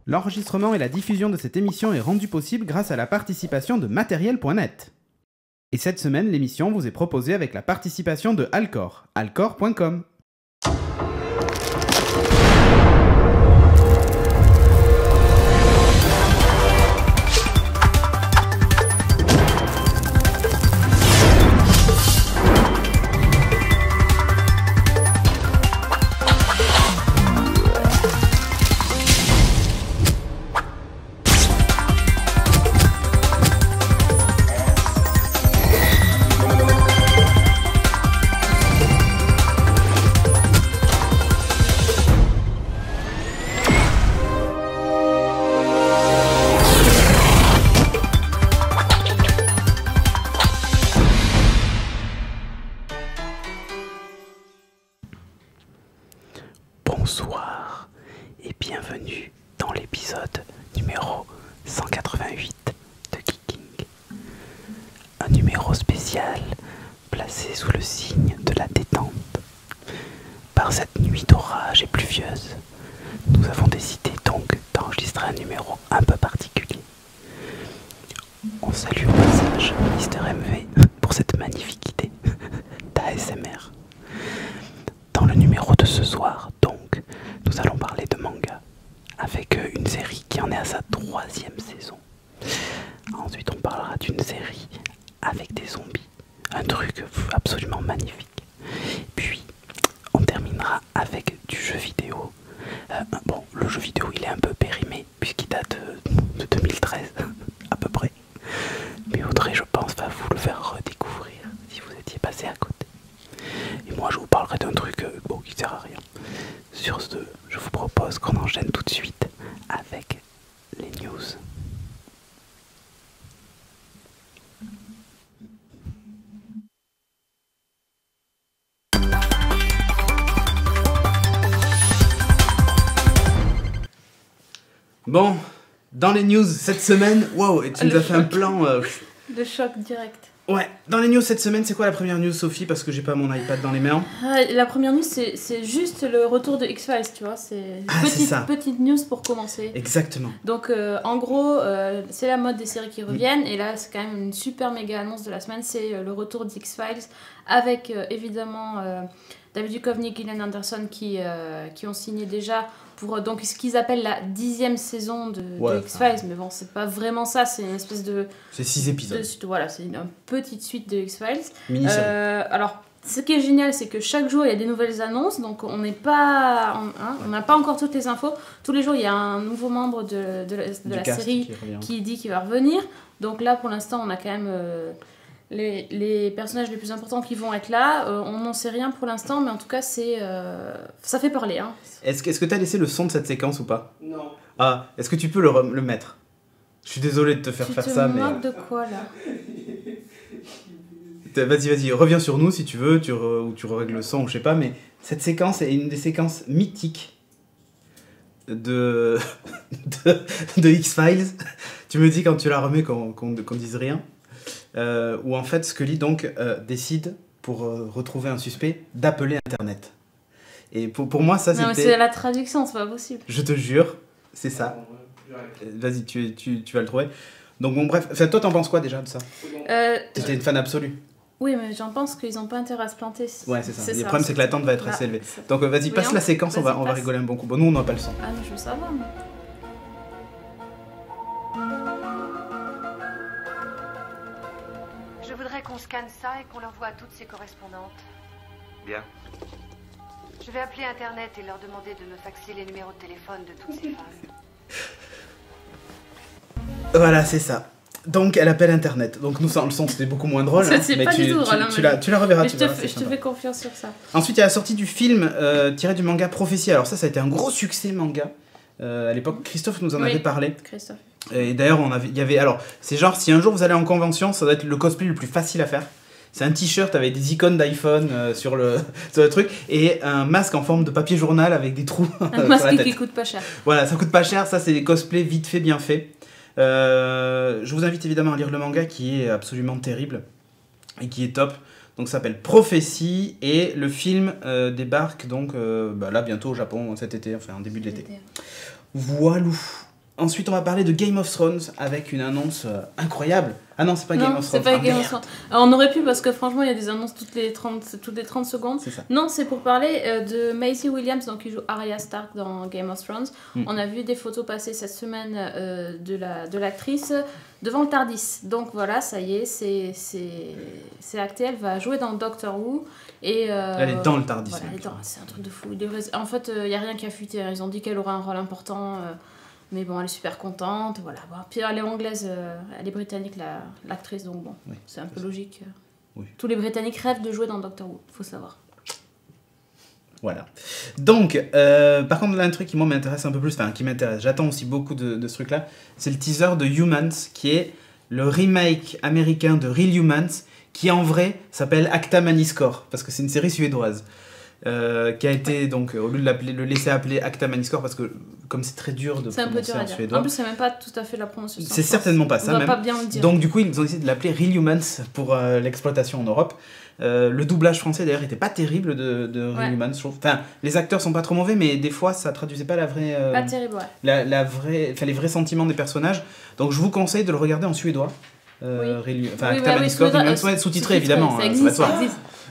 L'enregistrement et la diffusion de cette émission est rendu possible grâce à la participation de Matériel.net. Et cette semaine, l'émission vous est proposée avec la participation de Alcor, alcor.com. Bonsoir et bienvenue dans l'épisode numéro 188 de Geeking. Un numéro spécial placé sous le signe de la détente. Par cette nuit d'orage et pluvieuse, nous avons décidé donc d'enregistrer un numéro un peu particulier. On salue au passage Mister MV pour cette magnifique idée d'ASMR. Dans le numéro de ce soir, donc, nous allons parler de manga, avec une série qui en est à sa 3e saison. Ensuite, on parlera d'une série avec des zombies, un truc absolument magnifique. Puis, on terminera avec du jeu vidéo. Bon, le jeu vidéo, il est un peu périmé, puisqu'il date de 2013, à peu près. Mais Audrey, je pense, va vous le faire redécouvrir, si vous étiez passé à côté. Et moi je vous parlerai d'un truc qui sert à rien. Sur ce, je vous propose qu'on enchaîne tout de suite avec les news. Bon, dans les news cette semaine, waouh, et tu nous as fait un plan... De choc direct. Ouais, dans les news cette semaine, c'est quoi la première news, Sophie? Parce que j'ai pas mon iPad dans les mains. La première news, c'est juste le retour de X-Files, tu vois. C'est petite news pour commencer. Exactement. Donc, en gros, c'est la mode des séries qui reviennent. Et là, c'est quand même une super méga annonce de la semaine. C'est le retour d'X-Files avec, évidemment, David Duchovny et Gillian Anderson qui ont signé déjà pour donc, ce qu'ils appellent la 10e saison de X-Files. Mais bon, c'est pas vraiment ça. C'est une espèce de... C'est 6 épisodes. Voilà, c'est une petite suite de X-Files. Mini-série. Alors, ce qui est génial, c'est que chaque jour, il y a des nouvelles annonces. Donc, on n'a pas encore toutes les infos. Tous les jours, il y a un nouveau membre de la série qui dit qu'il va revenir. Donc là, pour l'instant, on a quand même... Les personnages les plus importants qui vont être là, on n'en sait rien pour l'instant, mais en tout cas, ça fait parler. Hein. Est-ce que tu as laissé le son de cette séquence ou pas? Non. Ah, est-ce que tu peux le mettre? Je suis désolé de te faire faire ça, mais... Tu te moques de quoi, là? Vas-y, reviens sur nous si tu veux, ou tu règles le son, je sais pas, mais cette séquence est une des séquences mythiques de X-Files. Tu me dis quand tu la remets qu'on dise rien. Où en fait Scully donc décide pour retrouver un suspect d'appeler Internet. Et pour moi ça c'était... Non mais c'est la traduction, c'est pas possible. Je te jure, c'est ça. Vas-y, tu vas le trouver. Donc bon bref, enfin, toi t'en penses quoi déjà de ça? T'étais une fan absolue. Oui mais j'en pense qu'ils ont pas intérêt à se planter. Ouais c'est ça. Le problème c'est que l'attente va être assez élevée. Donc vas-y, passe la séquence, on va rigoler un bon coup. Bon nous on n'a pas le son. Ah mais je veux savoir moi. Je voudrais qu'on scanne ça et qu'on l'envoie à toutes ses correspondantes. Bien. Je vais appeler Internet et leur demander de me faxer les numéros de téléphone de toutes ces femmes. Voilà, c'est ça. Donc elle appelle Internet. Donc nous sans le son c'était beaucoup moins drôle. C'est mais pas du tout drôle. Tu la reverras. Je te fais confiance sur ça. Ensuite il y a la sortie du film tiré du manga Prophétie. Alors ça a été un gros succès manga. À l'époque Christophe nous en avait parlé. Christophe. Et d'ailleurs il y avait... Alors c'est genre si un jour vous allez en convention, ça doit être le cosplay le plus facile à faire. C'est un t-shirt avec des icônes d'iPhone sur le truc et un masque en forme de papier journal avec des trous. Un masque qui coûte pas cher. Voilà, ça coûte pas cher, ça c'est des cosplays vite fait, bien fait. Je vous invite évidemment à lire le manga qui est absolument terrible et qui est top. Donc ça s'appelle Prophétie et le film débarque donc là bientôt au Japon cet été, enfin en début de l'été. Voilou. Ensuite, on va parler de Game of Thrones avec une annonce incroyable. Ah non, c'est pas Game of Thrones. C'est pas Game of Thrones. Alors, on aurait pu parce que franchement, il y a des annonces toutes les 30 secondes. C'est ça. Non, c'est pour parler de Maisie Williams, donc qui joue Arya Stark dans Game of Thrones. On a vu des photos passer cette semaine de l'actrice devant le Tardis. Donc voilà, ça y est, c'est acté. Elle va jouer dans Doctor Who. Et, elle est dans le Tardis. Voilà, c'est un truc de fou. En fait, il n'y a rien qui a fuité. Ils ont dit qu'elle aurait un rôle important. Mais bon, elle est super contente, voilà. Bon, puis elle est anglaise, elle est britannique, l'actrice, donc bon, oui, c'est un peu logique. Oui. Tous les Britanniques rêvent de jouer dans Doctor Who, faut savoir. Voilà. Donc, par contre, là, un truc qui moi m'intéresse un peu plus, enfin qui m'intéresse, j'attends aussi beaucoup de ce truc-là, c'est le teaser de Humans, qui est le remake américain de Real Humans, qui en vrai s'appelle Acta Maniscore, parce que c'est une série suédoise. Qui a été donc au lieu de le laisser appeler Acta Maniscore parce que comme c'est très dur de prononcer en suédois. En plus c'est même pas tout à fait la prononciation. C'est certainement pas ça même. Pas bien le dire. Donc du coup ils ont décidé de l'appeler Real Humans pour l'exploitation en Europe. Le doublage français d'ailleurs était pas terrible de Real Humans, je trouve. Enfin les acteurs sont pas trop mauvais mais des fois ça traduisait pas la vraie. Pas terrible ouais. Les vrais sentiments des personnages. Donc je vous conseille de le regarder en suédois. Acta Maniscore, sous-titré évidemment. Ça existe.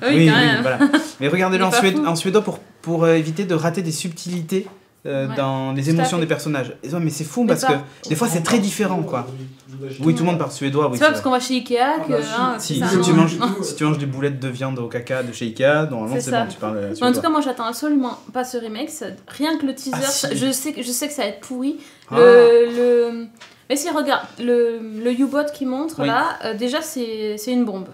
Oui, voilà. Mais regardez-le en suédois pour éviter de rater des subtilités dans les émotions des personnages. Mais c'est fou parce que des fois c'est très différent quoi. Oui, tout le monde parle suédois. Oui, c'est pas parce qu'on va chez Ikea que. Si tu manges des boulettes de viande au caca de chez Ikea, normalement c'est bon, tu parles suédois. En tout cas, moi j'attends absolument pas ce remake. Rien que le teaser, je sais que ça va être pourri. Mais si, regarde, le U-Bot qui montre là, déjà c'est une bombe.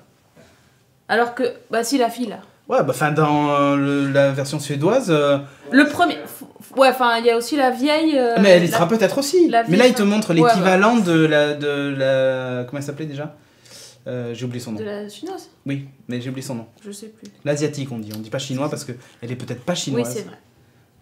Alors que, si la fille là. Ouais, dans la version suédoise. Le premier. Ouais, il y a aussi la vieille. Mais elle y sera peut-être aussi. Mais là, il te montre l'équivalent de la. Comment elle s'appelait déjà j'ai oublié son nom. De la chinoise. Oui, mais j'ai oublié son nom. Je sais plus. L'asiatique, on dit pas chinois parce qu'elle est peut-être pas chinoise. Oui, c'est vrai.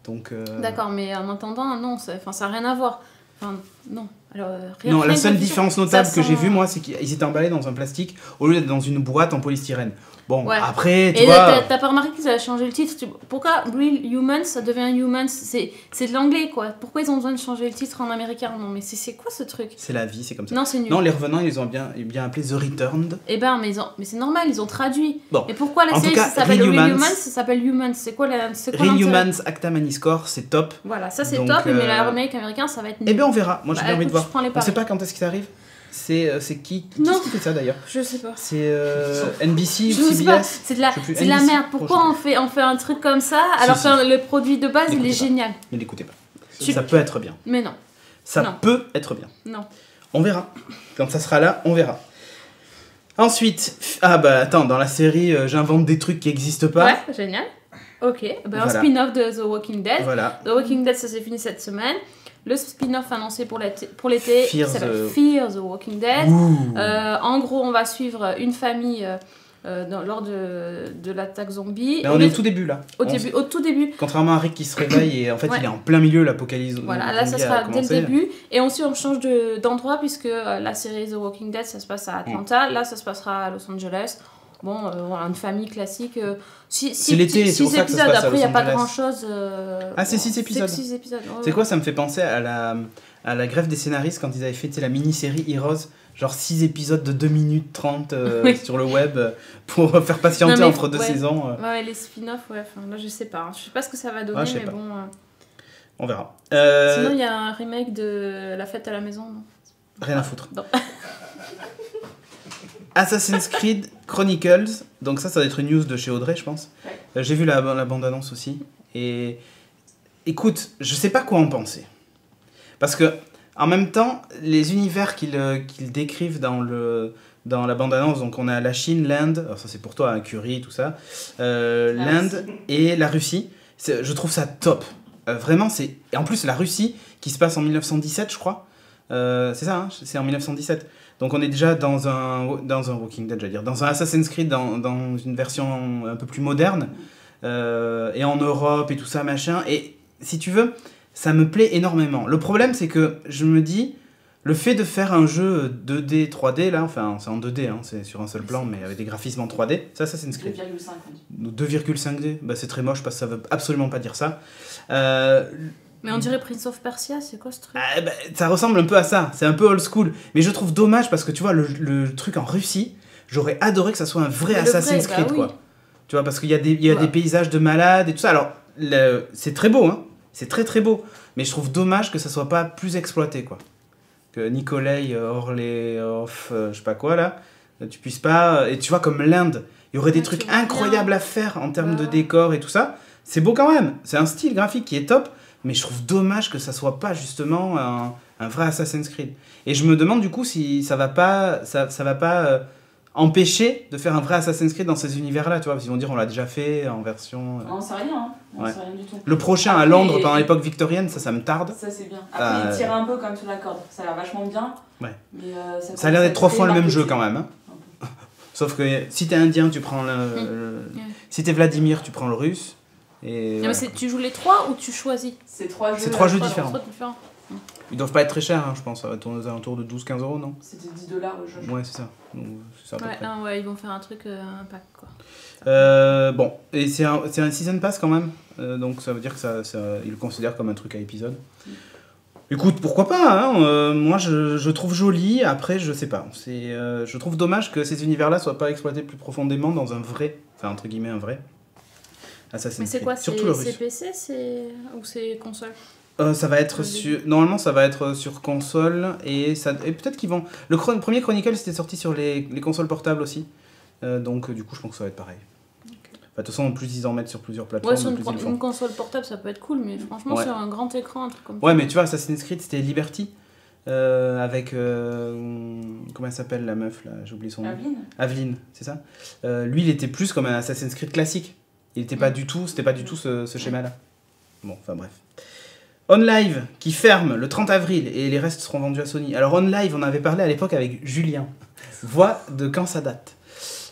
Donc. D'accord, mais en attendant, non, ça n'a rien à voir. Enfin, non. Alors, non, la seule différence notable que j'ai vue, moi, c'est qu'ils étaient emballés dans un plastique au lieu d'être dans une boîte en polystyrène. Bon, après, tu vois... Et t'as pas remarqué qu'ils avaient changé le titre? Pourquoi Real Humans, ça devient Humans? C'est de l'anglais, quoi. Pourquoi ils ont besoin de changer le titre en américain? Non, mais c'est quoi ce truc? C'est la vie, c'est comme ça. Non, c'est nul. Non, les revenants, ils ont bien appelé The Returned. Mais c'est normal, ils ont traduit. Bon. Et pourquoi la série s'appelle Real Humans, ça s'appelle Humans? C'est quoi Real Humans, Acta Maniscore, c'est top. Voilà, ça c'est top, mais la remake américain, ça va être nul. Eh bien, on verra. Moi, j'ai bien envie de voir. On sait pas quand est-ce que ça arrive. C'est qui fait ça d'ailleurs? Je sais pas. C'est NBC ou CBS? C'est de la merde. Pourquoi on fait un truc comme ça alors que le produit de base il est génial? Ne l'écoutez pas. Ça peut être bien. Mais non. Ça peut être bien. Non. On verra. Quand ça sera là, on verra. Ensuite, attends, dans la série, j'invente des trucs qui n'existent pas. Ouais, génial. Ok. Un spin-off de The Walking Dead. Voilà. The Walking Dead, ça s'est fini cette semaine. Le spin-off annoncé pour l'été s'appelle Fear the Walking Dead. En gros, on va suivre une famille lors de l'attaque zombie. Là, on est au tout début, là. Au tout début. Contrairement à Rick qui se réveille et en fait, il est en plein milieu de l'apocalypse. Voilà, là, ça sera dès le début. Et aussi, on change d'endroit puisque la série The Walking Dead, ça se passe à Atlanta. Là, ça se passera à Los Angeles. Bon, voilà, une famille classique. C'est l'été, c'est pour ça que ça se passe à Los Angeles. Après, il n'y a pas grand-chose. C'est 6 épisodes. C'est quoi, ça me fait penser à la grève des scénaristes quand ils avaient fait la mini-série Heroes, genre 6 épisodes de 2 minutes 30 sur le web pour faire patienter entre deux saisons. Ouais, les spin-offs, là, je sais pas. Je sais pas ce que ça va donner, mais bon. On verra. Sinon, il y a un remake de La Fête à la Maison, non? Rien à foutre. Non. Assassin's Creed Chronicles, donc ça doit être une news de chez Audrey, je pense. J'ai vu la bande-annonce aussi. Et écoute, je sais pas quoi en penser. Parce que, en même temps, les univers qu'ils décrivent dans la bande-annonce, donc on a la Chine, l'Inde, alors ça c'est pour toi, Curie, tout ça, l'Inde et la Russie. Je trouve ça top. Vraiment, c'est. Et en plus, la Russie, qui se passe en 1917, je crois. C'est ça, hein, c'est en 1917. Donc on est déjà dans un Walking Dead, j'allais dire, dans un Assassin's Creed, dans une version un peu plus moderne, et en Europe et tout ça, machin. Et si tu veux, ça me plaît énormément. Le problème, c'est que je me dis, le fait de faire un jeu 2D, 3D, là, enfin c'est en 2D, hein, c'est sur un seul plan, mais avec des graphismes en 3D, c'est Assassin's Creed. 2,5D, c'est très moche parce que ça veut absolument pas dire ça. Mais on dirait Prince of Persia, c'est quoi ce truc? Ça ressemble un peu à ça, c'est un peu old school. Mais je trouve dommage parce que tu vois, le truc en Russie, j'aurais adoré que ça soit un vrai Assassin's Creed, oui. quoi. Tu vois, parce qu'il y a des paysages de malades et tout ça. Alors, c'est très beau, hein. C'est très très beau. Mais je trouve dommage que ça soit pas plus exploité, quoi. Que Nikolai Orleov, je sais pas quoi, là, tu puisses pas... Et tu vois, comme l'Inde, il y aurait des trucs incroyables à faire en termes de décor et tout ça. C'est beau quand même. C'est un style graphique qui est top. Mais je trouve dommage que ça soit pas justement un vrai Assassin's Creed. Et je me demande du coup si ça va pas empêcher de faire un vrai Assassin's Creed dans ces univers-là, tu vois, parce qu'ils vont dire on l'a déjà fait en version... On sait rien, hein. On sait rien du tout. Le prochain à Londres pendant l'époque victorienne, ça me tarde. Ça c'est bien. Après il tire un peu comme sous la corde, ça a l'air vachement bien. Ouais. Mais, ça a l'air d'être 3 fois le même jeu quand même. Hein. Sauf que si t'es indien, tu prends si t'es Vladimir, tu prends le russe. Et voilà. Mais tu joues les 3 ou tu choisis? C'est 3 jeux. C'est 3 jeux différents. Ils doivent pas être très chers, hein, je pense. Ça va tourner aux alentours de 12-15 €, non? C'était $10 le jeu. Ouais, c'est ça. Donc, c'est ça à peu près. Non, ouais, ils vont faire un truc, un pack, quoi. Bon, et c'est un season pass quand même. Donc ça veut dire que ils le considèrent comme un truc à épisode. Écoute, pourquoi pas, hein, moi je trouve joli, après je sais pas. Je trouve dommage que ces univers-là soient pas exploités plus profondément dans un vrai, enfin entre guillemets un vrai Assassin's Creed. Mais c'est quoi? Surtout le russe. C'est PC ou c'est console? Ça va être normalement ça va être sur console et peut-être qu'ils vont... Le premier Chronicle c'était sorti sur les consoles portables aussi. Donc du coup je pense que ça va être pareil. De toute façon, en plus ils en mettent sur plusieurs plateformes. Ouais, sur une console portable ça peut être cool, mais franchement sur un grand écran, un truc comme ça. Ouais, mais tu vois, Assassin's Creed c'était Liberty. Avec... comment elle s'appelle la meuf là? J'ai oublié son nom. Aveline, c'est ça. Lui il était plus comme un Assassin's Creed classique. Il était pas du tout, c'était pas du tout ce schéma-là. Bon, enfin bref. OnLive qui ferme le 30 avril et les restes seront vendus à Sony. Alors OnLive, on avait parlé à l'époque avec Julien. Vois de quand ça date.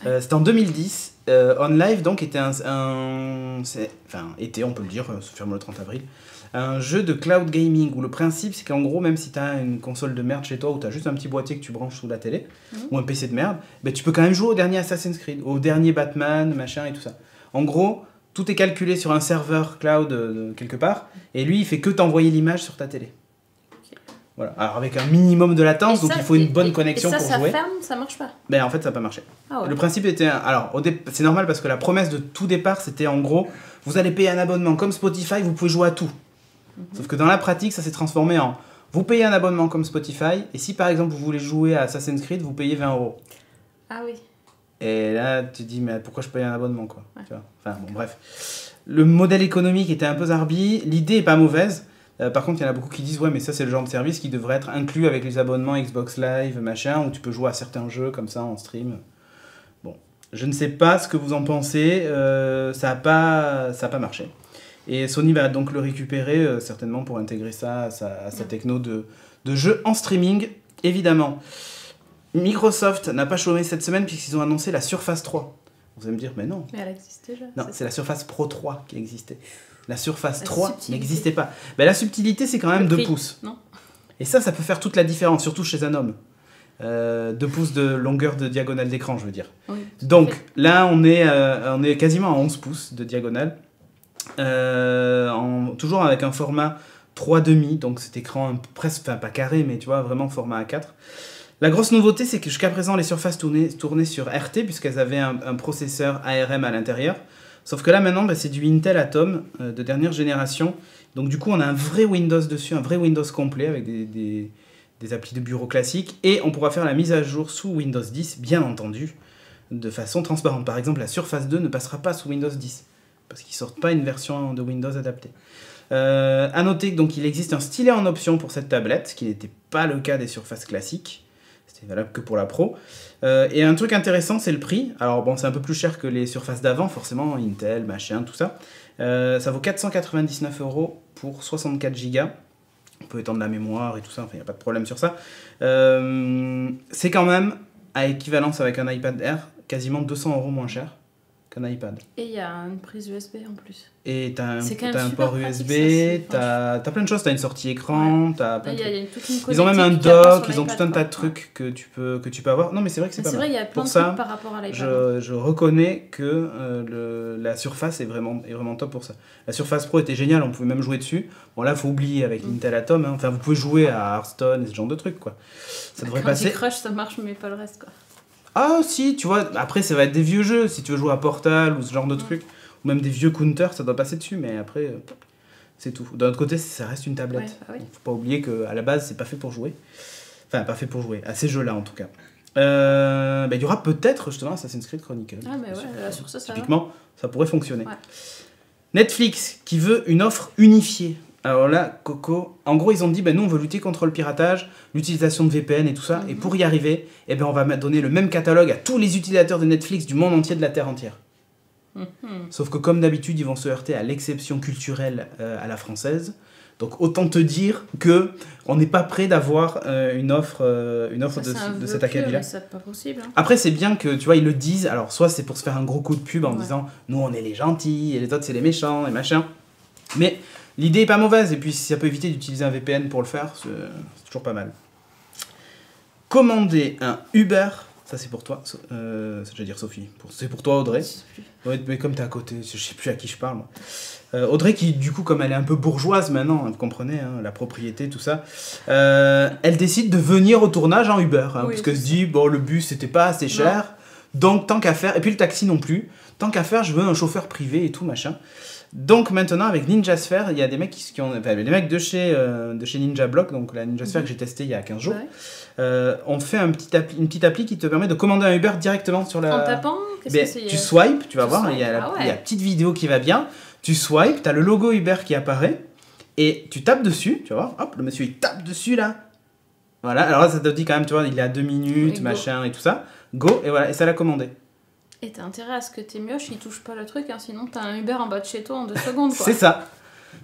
C'était en 2010. OnLive donc était on peut le dire, se ferme le 30 avril. Un jeu de cloud gaming où le principe c'est qu'en gros, même si t'as une console de merde chez toi ou t'as juste un petit boîtier que tu branches sous la télé ou un PC de merde, ben, tu peux quand même jouer au dernier Assassin's Creed, au dernier Batman, machin et tout ça. En gros, tout est calculé sur un serveur cloud quelque part, et lui, il fait que t'envoyer l'image sur ta télé. Okay. Voilà. Alors avec un minimum de latence, donc il faut une bonne connexion pour jouer. Et ça ferme, ça marche pas? Ben en fait, ça n'a pas marché. Ah ouais. Le principe était... Alors, c'est normal parce que la promesse de tout départ, c'était en gros, vous allez payer un abonnement comme Spotify, vous pouvez jouer à tout. Sauf que dans la pratique, ça s'est transformé en... Vous payez un abonnement comme Spotify, et si par exemple vous voulez jouer à Assassin's Creed, vous payez 20 €. Ah oui. Et là, tu te dis, mais pourquoi je paye un abonnement, quoi, tu vois. Enfin, bon, bref. Le modèle économique était un peu zarbi. L'idée est pas mauvaise. Par contre, il y en a beaucoup qui disent, ouais, mais ça, c'est le genre de service qui devrait être inclus avec les abonnements Xbox Live, machin, où tu peux jouer à certains jeux comme ça en stream. Bon, je ne sais pas ce que vous en pensez. Ça a pas marché. Et Sony va donc le récupérer, certainement, pour intégrer ça à sa techno de jeux en streaming, évidemment. Microsoft n'a pas chômé cette semaine puisqu'ils ont annoncé la Surface 3. Vous allez me dire, mais non. Mais elle existait déjà. Non, c'est la Surface Pro 3 qui existait. La Surface 3 n'existait pas. Ben, la subtilité, c'est quand même 2 pouces. Non. Et ça peut faire toute la différence, surtout chez un homme. 2 pouces de longueur de diagonale d'écran, je veux dire. Oui, donc, là, on est quasiment à 11 pouces de diagonale. Toujours avec un format 3,5, donc cet écran presque, enfin pas carré, mais tu vois, vraiment format A4. La grosse nouveauté, c'est que jusqu'à présent, les surfaces tournaient sur RT, puisqu'elles avaient un processeur ARM à l'intérieur. Sauf que là, maintenant, c'est du Intel Atom de dernière génération. Donc du coup, on a un vrai Windows dessus, un vrai Windows complet, avec des applis de bureau classiques. Et on pourra faire la mise à jour sous Windows 10, bien entendu, de façon transparente. Par exemple, la Surface 2 ne passera pas sous Windows 10, parce qu'ils ne sortent pas une version de Windows adaptée. À noter donc il existe un stylet en option pour cette tablette, ce qui n'était pas le cas des surfaces classiques. C'était valable que pour la Pro. Et un truc intéressant, c'est le prix. Alors bon, c'est un peu plus cher que les surfaces d'avant, forcément, Intel, machin, tout ça. Ça vaut 499 € pour 64 Go. On peut étendre la mémoire et tout ça, enfin, il n'y a pas de problème sur ça. C'est quand même, à équivalence avec un iPad Air, quasiment 200 € moins cher. qu'un iPad. Et il y a une prise USB en plus. Et t'as un super port pratique, USB, ça, t'as plein de choses, t'as une sortie écran, t'as plein de trucs. Il y a toute une Ils ont même un connectique qu'il y a pas dock, sur ils ont tout un l'iPad, tas de quoi. trucs que tu peux avoir. Non mais c'est vrai que c'est pas C'est mal. vrai, il y a plein Pour de ça, trucs par rapport à l'iPad. je reconnais que la Surface est vraiment top pour ça. La Surface Pro était géniale, on pouvait même jouer dessus. Bon là, faut oublier avec l'Intel Atom, hein. Enfin vous pouvez jouer à Hearthstone et ce genre de trucs quoi. Ça devrait Candy passer. Crush, ça marche, mais pas le reste, quoi. Ah si, tu vois, après ça va être des vieux jeux, si tu veux jouer à Portal ou ce genre de trucs, ou même des vieux Counter, ça doit passer dessus, mais après, c'est tout. D'un autre côté, ça reste une tablette. Ouais, bah oui. Donc, faut pas oublier qu'à la base, c'est pas fait pour jouer. Enfin, pas fait pour jouer, à ces jeux-là en tout cas. Il y aura peut-être justement Assassin's Creed Chronicles. Ah, mais ouais, là, sur ça, ça va. Typiquement, ça pourrait fonctionner. Ouais. Netflix qui veut une offre unifiée. Alors là, Coco, en gros, ils ont dit, nous, on veut lutter contre le piratage, l'utilisation de VPN et tout ça, et pour y arriver, on va donner le même catalogue à tous les utilisateurs de Netflix du monde entier, de la Terre entière. Sauf que comme d'habitude, ils vont se heurter à l'exception culturelle à la française. Donc autant te dire que on n'est pas prêt d'avoir une offre de cet acabit-là. C'est pas possible. Hein. Après, c'est bien que, tu vois, ils le disent. Alors, soit c'est pour se faire un gros coup de pub en disant, nous, on est les gentils, et les autres, c'est les méchants, et machin. Mais l'idée est pas mauvaise, et puis si ça peut éviter d'utiliser un VPN pour le faire, c'est toujours pas mal. Commander un Uber, ça c'est pour toi, je vais dire Sophie, c'est pour toi Audrey. Ouais, mais comme t'es à côté, je sais plus à qui je parle. Moi. Audrey qui, du coup, comme elle est un peu bourgeoise maintenant, vous comprenez, hein, la propriété, tout ça, elle décide de venir au tournage en Uber, hein, parce qu'elle se dit, le bus c'était pas assez cher, donc tant qu'à faire, et puis le taxi non plus, tant qu'à faire, je veux un chauffeur privé et tout, machin. Donc maintenant avec Ninja Sphere, il y a des mecs les mecs de chez Ninja Block, donc la Ninja Sphere que j'ai testé il y a 15 jours, ont fait une petite appli qui te permet de commander un Uber directement sur la... En tapant, qu'est-ce que c'est? Tu swipes, tu vas voir, il y a la petite vidéo qui va bien, tu swipes, t'as le logo Uber qui apparaît, et tu tapes dessus, tu vas voir, hop, le monsieur il tape dessus là. Voilà, alors là ça te dit quand même, tu vois, il est à 2 minutes, et machin et tout ça, go, et voilà, et ça l'a commandé. Et t'as intérêt à ce que tes mioches ils touchent pas le truc, hein, sinon t'as un Uber en bas de chez toi en 2 secondes. Quoi. C'est ça.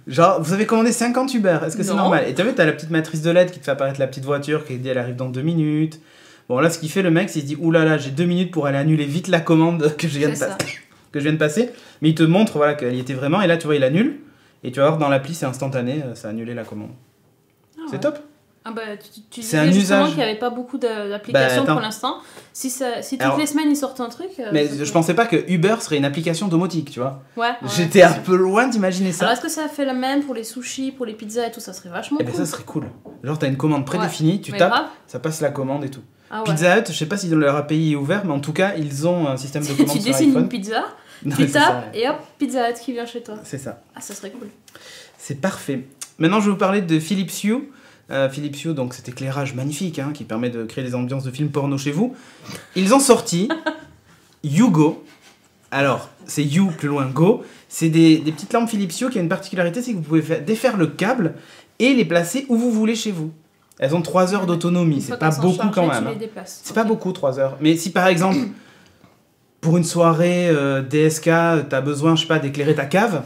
Genre, vous avez commandé 50 Uber, est-ce que c'est normal? Et t'as vu, t'as la petite matrice de LED qui te fait apparaître la petite voiture qui dit elle arrive dans 2 minutes. Bon, là, ce qu'il fait le mec, c'est qu'il se dit oulala, j'ai 2 minutes pour aller annuler vite la commande que je viens de passer. Mais il te montre voilà, qu'elle y était vraiment, et là, tu vois, il annule. Et tu vas voir, dans l'appli, c'est instantané, ça a annulé la commande. C'est top. Ah bah, tu disais justement qu'il n'y avait pas beaucoup d'applications pour l'instant. Si toutes les semaines ils sortent un truc... mais je pensais pas que Uber serait une application domotique, tu vois. Ouais. J'étais un peu loin d'imaginer ça. Alors est-ce que ça fait la même pour les sushis, pour les pizzas et tout? Ça serait vachement cool. Ça serait cool. Genre t'as une commande prédéfinie, tu tapes, ça passe la commande et tout. Pizza Hut, je sais pas si leur API est ouvert, mais en tout cas ils ont un système de commande sur iPhone. Tu dessines une pizza, tu tapes et hop, Pizza Hut qui vient chez toi. C'est ça. Ah, ça serait cool. C'est parfait. Maintenant je vais vous parler de Philips Hue. Philips Hue, donc cet éclairage magnifique qui permet de créer des ambiances de films porno chez vous. Ils ont sorti Hugo. Alors, c'est You plus loin Go. C'est des petites lampes Philips Hue qui a une particularité, c'est que vous pouvez défaire le câble et les placer où vous voulez chez vous. Elles ont 3 heures d'autonomie, c'est pas beaucoup quand même. C'est pas beaucoup 3 heures. Mais si par exemple, pour une soirée DSK, t'as besoin, je sais pas, d'éclairer ta cave,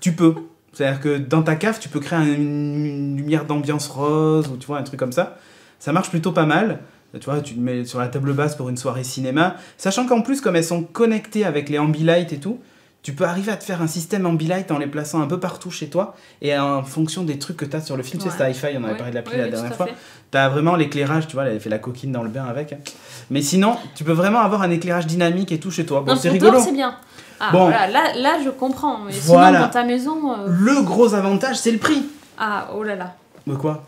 tu peux. C'est-à-dire que dans ta cave, tu peux créer une lumière d'ambiance rose ou tu vois, un truc comme ça. Ça marche plutôt pas mal. Tu vois, tu le mets sur la table basse pour une soirée cinéma. Sachant qu'en plus, comme elles sont connectées avec les Ambilight et tout, tu peux arriver à te faire un système Ambilight en les plaçant un peu partout chez toi. Et en fonction des trucs que tu as sur le film, tu sais, c'est Hi-Fi, on avait parlé de l'appli la dernière fois. Tu as vraiment l'éclairage, tu vois, elle avait fait la coquine dans le bain avec. Mais sinon, tu peux vraiment avoir un éclairage dynamique et tout chez toi. Bon, c'est rigolo. C'est bien. Ah, bon, voilà, là je comprends, mais sinon dans ta maison... Le gros avantage, c'est le prix. Ah, oh là là. Mais quoi?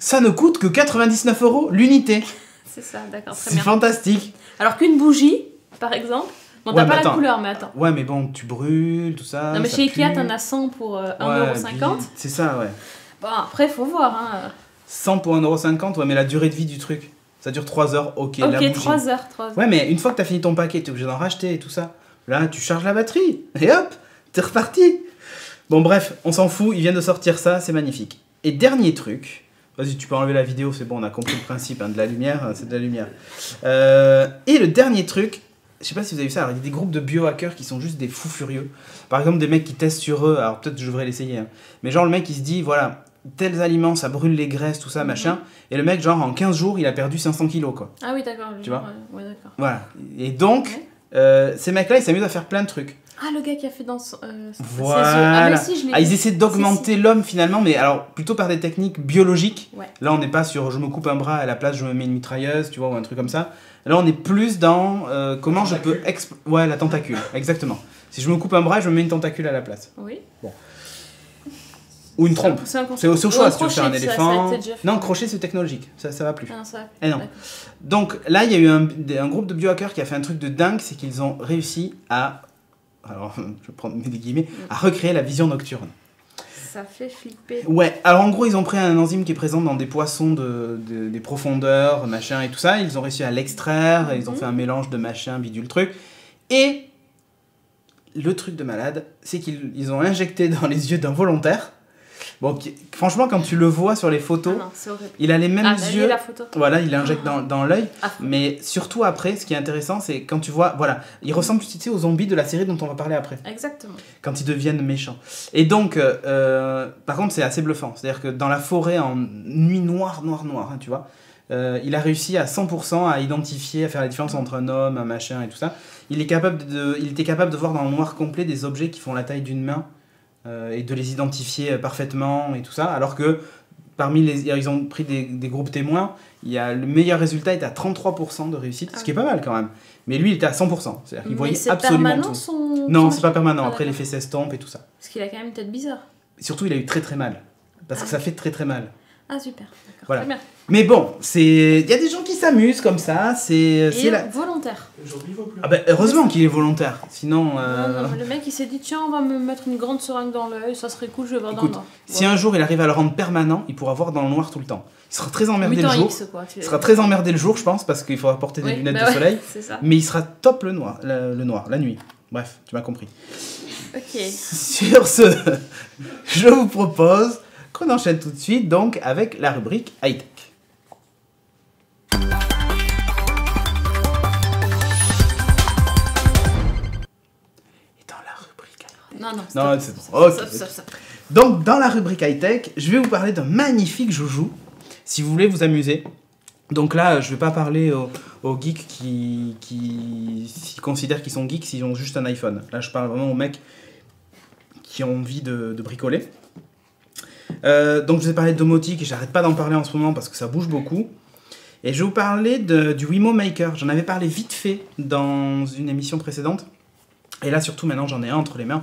Ça ne coûte que 99 € l'unité. C'est ça, d'accord, très C'est bien. fantastique. Alors qu'une bougie, par exemple, bon, t'as pas la couleur, mais attends. Ouais, mais bon, tu brûles, tout ça. Non, mais chez Ikea, t'en as 100 pour 1,50 €. C'est ça, ouais. Bon, après, faut voir. Hein. 100 pour 1,50 €, ouais, mais la durée de vie du truc, ça dure 3 heures, ok, la bougie. 3 heures. Ouais, mais une fois que t'as fini ton paquet, t'es obligé d'en racheter et tout ça. Là, tu charges la batterie, et hop, t'es reparti. Bon, bref, on s'en fout, ils viennent de sortir ça, c'est magnifique. Et dernier truc, vas-y, tu peux enlever la vidéo, c'est bon, on a compris le principe, hein, de la lumière, c'est de la lumière. Et le dernier truc, je sais pas si vous avez vu ça, alors il y a des groupes de biohackers qui sont juste des fous furieux. Par exemple, des mecs qui testent sur eux, alors peut-être que je devrais l'essayer, hein. Mais genre le mec il se dit, voilà, tels aliments, ça brûle les graisses, tout ça, machin. Et le mec, genre en 15 jours, il a perdu 500 kilos, quoi. Ah oui, d'accord. Tu vois ouais, d'accord. Voilà. Et donc... Ces mecs-là, ils s'amusent à faire plein de trucs. Ah, le gars qui a fait dans voilà. Ah, mais si, je l'ai vu. Ils essaient d'augmenter l'homme finalement, mais alors plutôt par des techniques biologiques. Ouais. Là, on n'est pas sur je me coupe un bras à la place, je me mets une mitrailleuse, tu vois, ou un truc comme ça. Là, on est plus dans comment je peux... Ouais, la tentacule, exactement. Si je me coupe un bras, je me mets une tentacule à la place. Oui. Bon. Ou une trompe. C'est au choix si tu veux faire un éléphant. Non, crochet, c'est technologique. Ça va plus. Ah, ça va plus. Eh non. Donc là, il y a eu un groupe de biohackers qui a fait un truc de dingue, c'est qu'ils ont réussi à... Alors, je vais prendre des guillemets, à recréer la vision nocturne. Ça fait flipper. Ouais, alors en gros, ils ont pris un enzyme qui est présent dans des poissons des profondeurs, machin et tout ça. Ils ont réussi à l'extraire, ils ont fait un mélange de machin, bidule truc. Et le truc de malade, c'est qu'ils ont injecté dans les yeux d'un volontaire. Bon, franchement, quand tu le vois sur les photos, il a les mêmes yeux. La photo. Voilà, il l'injecte dans l'œil. Mais surtout après, ce qui est intéressant, c'est quand tu vois, voilà, il ressemble, tu sais, aux zombies de la série dont on va parler après. Exactement. Quand ils deviennent méchants. Et donc, par contre, c'est assez bluffant. C'est-à-dire que dans la forêt, en nuit noire, hein, tu vois, il a réussi à 100% à identifier, à faire la différence entre un homme, un machin et tout ça. Il était capable de voir dans le noir complet des objets qui font la taille d'une main. Et de les identifier parfaitement et tout ça, alors que ils ont pris des groupes témoins, le meilleur résultat était à 33% de réussite, ce qui est pas mal quand même. Mais lui, il était à 100%, c'est-à-dire qu'il voyait absolument tout. Non, c'est pas permanent, après l'effet s'estompe et tout ça. Parce qu'il a quand même une tête bizarre. Et surtout, il a eu très très mal, parce que ça fait très très mal. Ah super, d'accord. Voilà. Très bien. Mais bon, il y a des gens qui s'amusent comme ça, c'est volontaire. Ah ben, heureusement qu'il est volontaire, sinon... Non, le mec il s'est dit tiens on va me mettre une grande seringue dans l'œil, ça serait cool, je vais voir dans le noir. Si un jour il arrive à le rendre permanent, il pourra voir dans le noir tout le temps. Il sera très emmerdé le jour. X, quoi, il sera très emmerdé le jour, je pense, parce qu'il faudra porter des lunettes de soleil. Mais il sera top le noir, la nuit. Bref, tu m'as compris. Ok. Sur ce, je vous propose qu'on enchaîne tout de suite donc avec la rubrique high-tech. Non, c'est bon. Okay. Donc, dans la rubrique high-tech, je vais vous parler d'un magnifique joujou, si vous voulez vous amuser. Donc là, je vais pas parler aux geeks qui considèrent qu'ils sont geeks s'ils ont juste un iPhone. Là, je parle vraiment aux mecs qui ont envie de bricoler. Donc, je vous ai parlé de domotique et j'arrête pas d'en parler en ce moment parce que ça bouge beaucoup. Et je vais vous parler du Wimo Maker. J'en avais parlé vite fait dans une émission précédente. Et là, surtout, maintenant, j'en ai un entre les mains.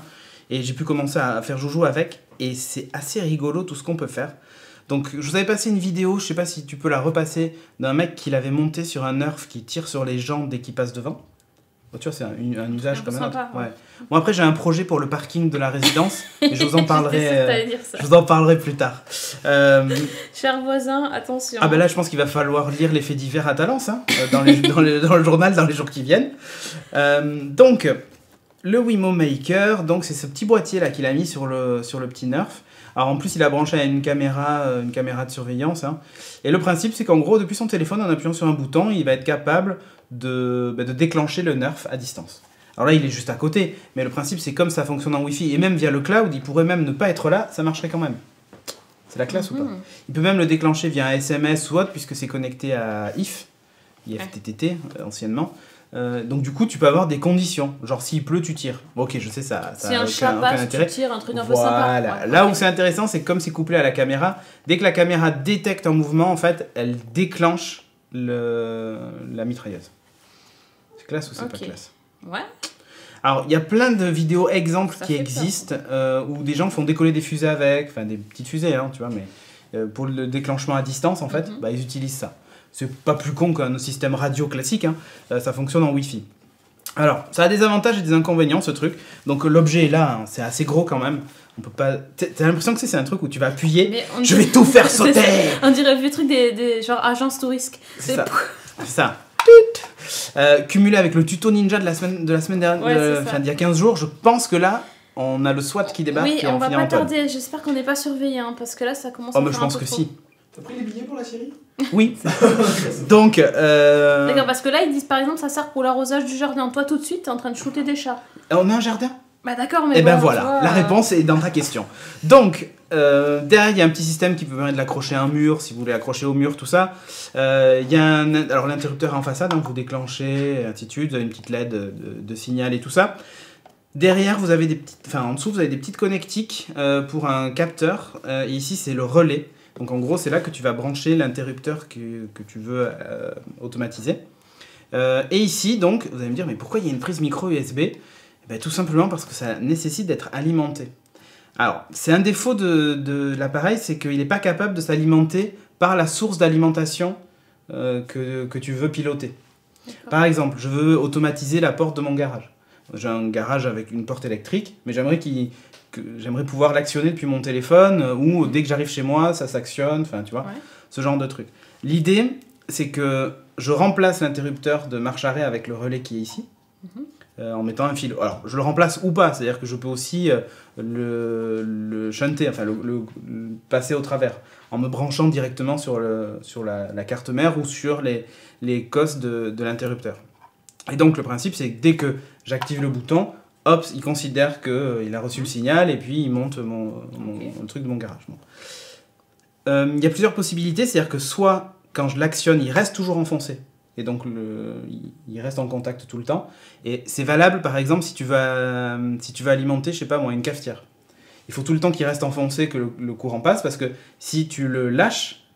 Et j'ai pu commencer à faire joujou avec. Et c'est assez rigolo tout ce qu'on peut faire. Donc, je vous avais passé une vidéo, je sais pas si tu peux la repasser, d'un mec qui l'avait monté sur un Nerf qui tire sur les gens dès qu'il passe devant. Oh, tu vois, c'est un usage comme un autre. Ouais. Bon, après, j'ai un projet pour le parking de la résidence. Et je vous en parlerai, je vous en parlerai plus tard. Cher voisin, attention. Ah ben là, je pense qu'il va falloir lire les faits divers à Talence, hein, dans le journal dans les jours qui viennent. Donc... Le Wimo Maker, donc c'est ce petit boîtier là qu'il a mis sur le petit Nerf. Alors en plus il a branché à une caméra de surveillance. Hein. Et le principe c'est qu'en gros depuis son téléphone en appuyant sur un bouton il va être capable de déclencher le Nerf à distance. Alors là il est juste à côté, mais le principe c'est comme ça fonctionne en Wi-Fi et même via le cloud il pourrait même ne pas être là, ça marcherait quand même. C'est la classe ou pas? Il peut même le déclencher via un SMS ou autre puisque c'est connecté à IFTTT anciennement. Donc du coup tu peux avoir des conditions, genre s'il pleut tu tires. Bon, ok, je sais ça si un chat passe tu tires, un truc un peu sympa. Ouais, là où c'est intéressant c'est comme c'est couplé à la caméra, dès que la caméra détecte un mouvement en fait elle déclenche la mitrailleuse. C'est classe ou c'est pas classe? Ouais. Alors il y a plein de vidéos exemples qui existent où des gens font décoller des fusées avec, enfin des petites fusées hein, tu vois, mais pour le déclenchement à distance en fait, ils utilisent ça. C'est pas plus con qu'un système radio classique, hein. Ça fonctionne en Wi-Fi. Alors, ça a des avantages et des inconvénients ce truc. Donc l'objet est là, hein. C'est assez gros quand même. On peut pas. T'as l'impression que c'est un truc où tu vas appuyer, je vais tout faire sauter. On dirait le truc des genre agences touristes. C'est ça. Cumulé avec le tuto ninja de la semaine dernière, d'il y a 15 jours, je pense que là, on a le SWAT qui débarque. Oui, on va pas tarder. J'espère qu'on n'est pas surveillé, hein, parce que là, ça commence à faire je pense que si. T'as pris les billets pour la série? Oui. Donc. D'accord, parce que là, ils disent par exemple, ça sert pour l'arrosage du jardin. Toi, tout de suite, t'es en train de shooter des chats. On a un jardin? Bah d'accord, mais Et ben bon, voilà, tu vois, la réponse est dans ta question. Donc, derrière, il y a un petit système qui peut permettre de l'accrocher à un mur, si vous voulez accrocher au mur, tout ça. Il y a alors l'interrupteur est en façade, hein, vous déclenchez, ainsi de suite, vous avez une petite LED de signal et tout ça. Derrière, vous avez en dessous, vous avez des petites connectiques pour un capteur. Et ici, c'est le relais. Donc en gros, c'est là que tu vas brancher l'interrupteur que tu veux automatiser. Et ici, donc, vous allez me dire, mais pourquoi il y a une prise micro USB ? Eh bien, tout simplement parce que ça nécessite d'être alimenté. Alors, c'est un défaut de l'appareil, c'est qu'il n'est pas capable de s'alimenter par la source d'alimentation que tu veux piloter. Par exemple, je veux automatiser la porte de mon garage. J'ai un garage avec une porte électrique, mais j'aimerais pouvoir l'actionner depuis mon téléphone, ou dès que j'arrive chez moi, ça s'actionne, enfin, tu vois, ce genre de truc. L'idée, c'est que je remplace l'interrupteur de marche arrêt avec le relais qui est ici, en mettant un fil. Alors, je le remplace ou pas, c'est-à-dire que je peux aussi le shunter, enfin, le passer au travers, en me branchant directement sur la carte mère ou sur les cosses de l'interrupteur. Et donc, le principe, c'est que dès que j'active le bouton, hop, il considère qu'il a reçu le signal et puis il monte mon truc de mon garage. Bon. Y a plusieurs possibilités, c'est-à-dire que soit, quand je l'actionne, il reste toujours enfoncé. Et donc, il reste en contact tout le temps. Et c'est valable, par exemple, si tu veux alimenter, je sais pas moi, une cafetière. Il faut tout le temps qu'il reste enfoncé, que le courant passe, parce que si tu le lâches,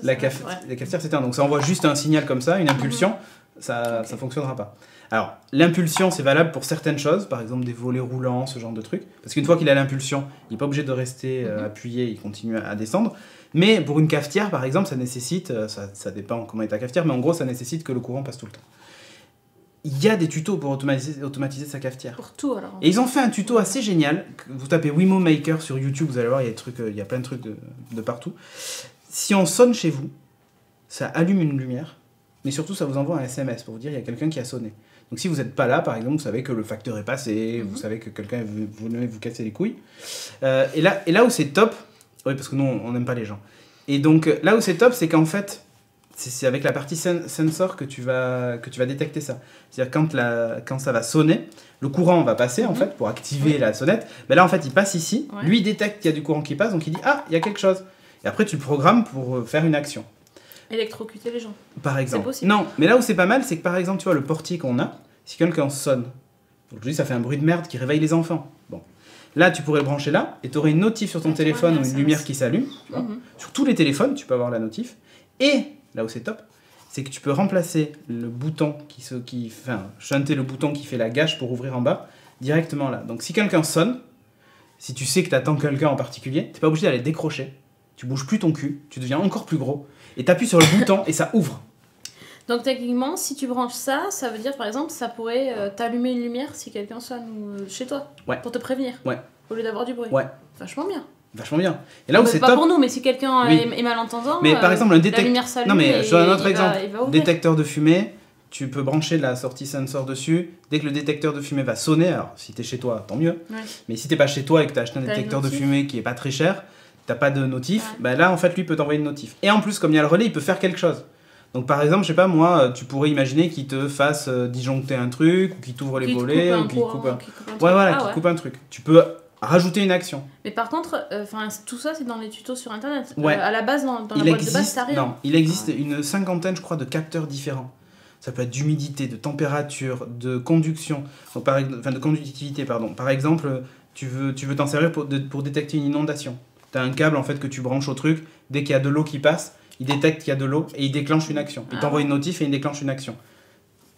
la cafetière s'éteint. Donc, ça envoie juste un signal comme ça, une impulsion, ça fonctionnera pas. Alors, l'impulsion, c'est valable pour certaines choses, par exemple des volets roulants, ce genre de trucs. Parce qu'une fois qu'il a l'impulsion, il n'est pas obligé de rester appuyé, il continue à descendre. Mais pour une cafetière, par exemple, ça nécessite, ça dépend comment est ta cafetière, mais en gros, ça nécessite que le courant passe tout le temps. Il y a des tutos pour automatiser sa cafetière. Pour tout, alors. Et ils ont fait un tuto assez génial. Vous tapez Wimo Maker sur YouTube, vous allez voir, il y a plein de trucs de partout. Si on sonne chez vous, ça allume une lumière, mais surtout, ça vous envoie un SMS pour vous dire qu'il y a quelqu'un qui a sonné. Donc si vous n'êtes pas là, par exemple, vous savez que le facteur est passé, vous savez que quelqu'un venait vous casser les couilles. Et là où c'est top, oui, parce que nous, on n'aime pas les gens. Et donc, là où c'est top, c'est qu'en fait, c'est avec la partie sensor que tu vas détecter ça. C'est-à-dire quand ça va sonner, le courant va passer, en fait, pour activer la sonnette. Ben là, en fait, il passe ici. Lui, il détecte qu'il y a du courant qui passe, donc il dit « Ah, il y a quelque chose ». Et après, tu le programmes pour faire une action. Électrocuter les gens. Par exemple. C'est possible. Non, mais là où c'est pas mal, c'est que par exemple, tu vois, le portier qu'on a, si quelqu'un sonne, donc je dis ça fait un bruit de merde qui réveille les enfants. Bon. Là, tu pourrais le brancher là, et tu aurais une notif sur ton téléphone ou une lumière qui s'allume. Sur tous les téléphones, tu peux avoir la notif. Et, là où c'est top, c'est que tu peux remplacer le bouton shunter le bouton qui fait la gâche pour ouvrir en bas, directement là. Donc si quelqu'un sonne, si tu sais que tu attends quelqu'un en particulier, t'es pas obligé d'aller décrocher. Tu bouges plus ton cul, tu deviens encore plus gros, et t'appuies sur le bouton et ça ouvre. Donc techniquement, si tu branches ça, ça veut dire par exemple, ça pourrait t'allumer une lumière si quelqu'un sonne chez toi, pour te prévenir, au lieu d'avoir du bruit. Vachement bien. Vachement bien. Et là où c'est pas top, pour nous, mais si quelqu'un est malentendant, mais par exemple, la lumière s'allume. Non mais je donne un autre exemple. Il va ouvrir. Détecteur de fumée, tu peux brancher la sortie sensor dessus. Dès que le détecteur de fumée va sonner, alors si t'es chez toi, tant mieux. Mais si t'es pas chez toi et que t'as acheté un détecteur de fumée qui est pas très cher, t'as pas de notif, bah là en fait lui peut t'envoyer une notif. Et en plus, comme il y a le relais, il peut faire quelque chose. Donc par exemple, je sais pas moi, tu pourrais imaginer qu'il te fasse disjoncter un truc, ou qu'il t'ouvre les volets, ou qu'il coupe un coupe un truc. Tu peux rajouter une action. Mais par contre, tout ça c'est dans les tutos sur internet. À la base, dans la boîte de base, t'as rien. Non, il existe une cinquantaine, je crois, de capteurs différents. Ça peut être d'humidité, de température, de conduction, de conductivité, pardon. Par exemple, tu veux t'en servir pour détecter une inondation. T'as un câble en fait que tu branches au truc, dès qu'il y a de l'eau qui passe, il détecte qu'il y a de l'eau et il déclenche une action. Il t'envoie une notif et il déclenche une action.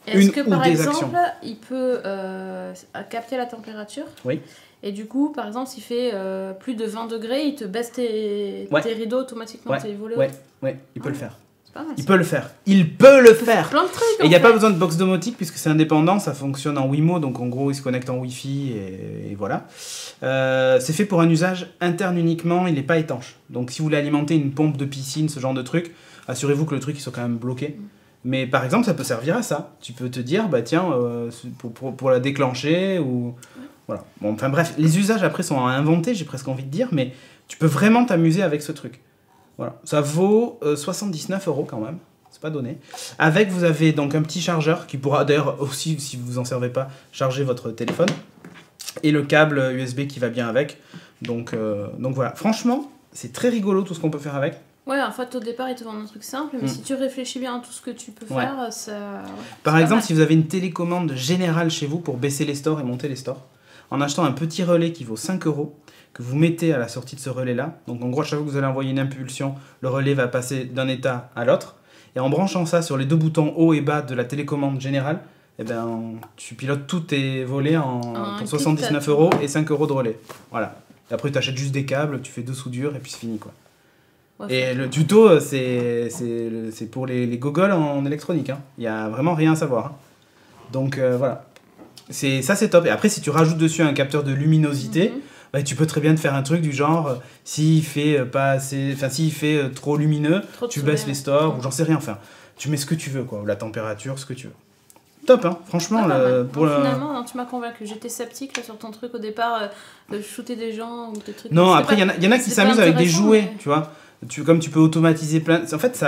Est-ce que par exemple, il peut capter la température ? Oui. Et du coup, par exemple, s'il fait plus de 20 degrés, il te baisse tes rideaux automatiquement, tes volets. Ouais, il peut le faire. Pas mal, il peut le faire. Il peut le faire. Plein de trucs. Et il n'y a pas besoin de box domotique puisque c'est indépendant, ça fonctionne en Wimo, donc en gros il se connecte en Wi-Fi et voilà. C'est fait pour un usage interne uniquement, il n'est pas étanche. Donc si vous voulez alimenter une pompe de piscine, ce genre de truc, assurez-vous que le truc il soit quand même bloqué. Mais par exemple ça peut servir à ça. Tu peux te dire bah tiens pour la déclencher ou voilà. Bon, enfin bref, les usages après sont à inventer, j'ai presque envie de dire, mais tu peux vraiment t'amuser avec ce truc. Voilà, ça vaut 79 € quand même, c'est pas donné. Avec, vous avez donc un petit chargeur qui pourra d'ailleurs aussi, si vous en servez pas, charger votre téléphone. et le câble USB qui va bien avec. Donc voilà, franchement, c'est très rigolo tout ce qu'on peut faire avec. Ouais, en fait, au départ, ils te vendent un truc simple, mais si tu réfléchis bien à tout ce que tu peux faire, ça... Par exemple, si vous avez une télécommande générale chez vous pour baisser les stores et monter les stores, en achetant un petit relais qui vaut 5 €, que vous mettez à la sortie de ce relais-là, donc en gros, à chaque fois que vous allez envoyer une impulsion, le relais va passer d'un état à l'autre, et en branchant ça sur les 2 boutons haut et bas de la télécommande générale, eh ben, tu pilotes tous tes volets pour 79 € et 5 € de relais. Voilà. Et après, tu achètes juste des câbles, tu fais 2 soudures, et puis c'est fini, quoi. Ouais, et le tuto, c'est pour les gogoles en électronique. Hein. Il n'y a vraiment rien à savoir. Hein. Donc voilà. Ça, c'est top. Et après, si tu rajoutes dessus un capteur de luminosité, bah, tu peux très bien te faire un truc du genre, s'il fait trop lumineux, tu baisses les stores, ou j'en sais rien. Enfin, tu mets ce que tu veux, quoi. Ou la température, ce que tu veux. Top, hein. Franchement. Finalement, non, tu m'as convaincu. J'étais sceptique là, sur ton truc au départ, de shooter des gens ou des trucs. Non, après, il y en a qui s'amusent avec des jouets, tu vois. Comme tu peux automatiser plein... En fait,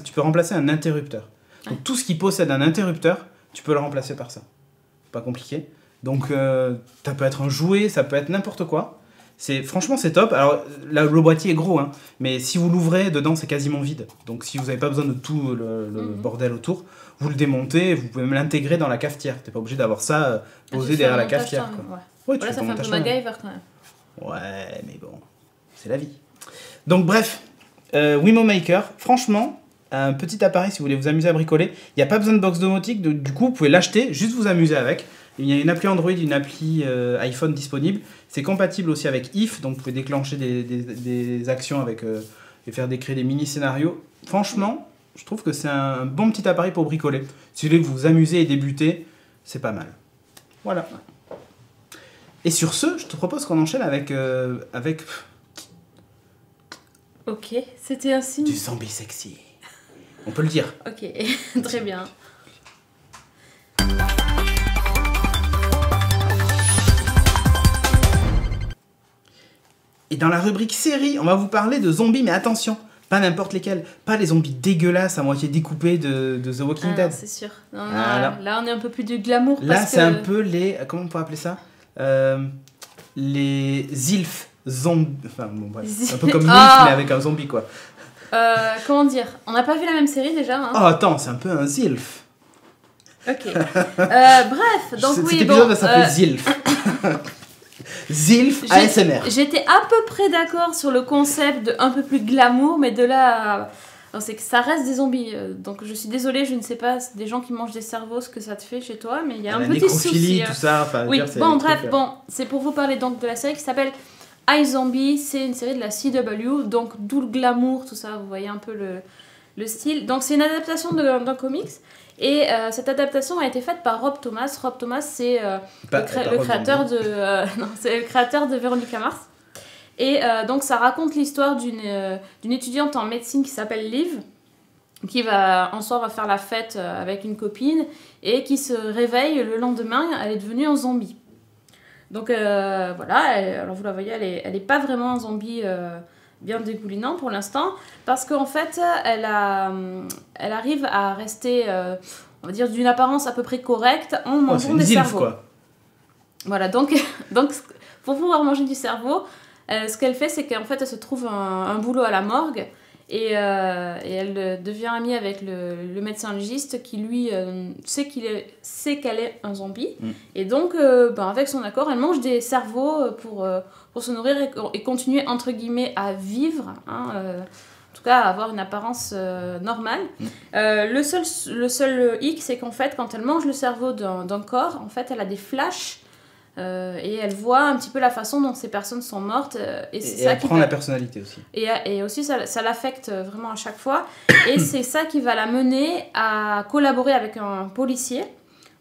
tu peux remplacer un interrupteur. Donc tout ce qui possède un interrupteur, tu peux le remplacer par ça. Pas compliqué. Donc ça peut être un jouet, ça peut être n'importe quoi. Franchement, c'est top. Alors là, le boîtier est gros, hein, mais si vous l'ouvrez, dedans, c'est quasiment vide. Donc si vous n'avez pas besoin de tout le bordel autour, vous le démontez, vous pouvez même l'intégrer dans la cafetière. T'es pas obligé d'avoir ça posé derrière la cafetière. Ouais, ça fait un peu MacGyver quand même. Ouais, mais bon, c'est la vie. Donc bref, Wimo Maker, franchement, un petit appareil si vous voulez vous amuser à bricoler. Il n'y a pas besoin de box domotique, du coup vous pouvez l'acheter, juste vous amuser avec. Il y a une appli Android, une appli iPhone disponible. C'est compatible aussi avec If, donc vous pouvez déclencher des actions avec, et créer des mini-scénarios. Franchement, je trouve que c'est un bon petit appareil pour bricoler. Si vous voulez vous amuser et débuter, c'est pas mal. Voilà. Et sur ce, je te propose qu'on enchaîne avec ok, c'était un signe. Du zombie sexy. On peut le dire. Ok, très bien. Et dans la rubrique série, on va vous parler de zombies, mais attention, pas n'importe lesquels. Pas les zombies dégueulasses à moitié découpés de The Walking Dead. C'est sûr. Non, là, on est un peu plus de glamour. Là, c'est un peu les... Comment on peut appeler ça les zilf zombies. Enfin, bon, bref. Un peu comme Milf, mais avec un zombie, quoi. Comment dire? On n'a pas vu la même série déjà. Hein. Oh, attends, c'est un peu un zilf. Ok. Bref, donc oui, cet épisode va s'appeler Zilf. Zilf ASMR. J'étais à peu près d'accord sur le concept de un peu plus glamour, mais de là... c'est que ça reste des zombies. Donc je suis désolée, je ne sais pas, c'est des gens qui mangent des cerveaux, ce que ça te fait chez toi, mais il y a un petit souci. Tout ça. Oui, bon, bref, c'est pour vous parler donc de la série qui s'appelle iZombie. C'est une série de la CW, donc d'où le glamour, tout ça, vous voyez un peu le style. Donc c'est une adaptation d'un comics. Et cette adaptation a été faite par Rob Thomas. Rob Thomas, c'est le créateur de Veronica Mars. Et donc ça raconte l'histoire d'une étudiante en médecine qui s'appelle Liv, qui un soir va faire la fête avec une copine et qui se réveille le lendemain, elle est devenue un zombie. Donc voilà, alors vous la voyez, elle est pas vraiment un zombie bien dégoulinant pour l'instant, parce qu'en fait elle arrive à rester, on va dire, d'une apparence à peu près correcte en mangeant des cerveaux. Quoi. Voilà, donc pour pouvoir manger du cerveau, ce qu'elle fait, c'est qu'en fait elle se trouve un boulot à la morgue et elle devient amie avec le médecin légiste qui lui sait qu'elle est un zombie et donc avec son accord elle mange des cerveaux pour se nourrir et continuer entre guillemets à vivre, hein, en tout cas à avoir une apparence normale. Le seul hic, c'est qu'en fait quand elle mange le cerveau d'un corps, en fait elle a des flashs. Et elle voit un petit peu la façon dont ces personnes sont mortes. Et elle prend la personnalité aussi. Et aussi, ça l'affecte vraiment à chaque fois. Et c'est ça qui va la mener à collaborer avec un policier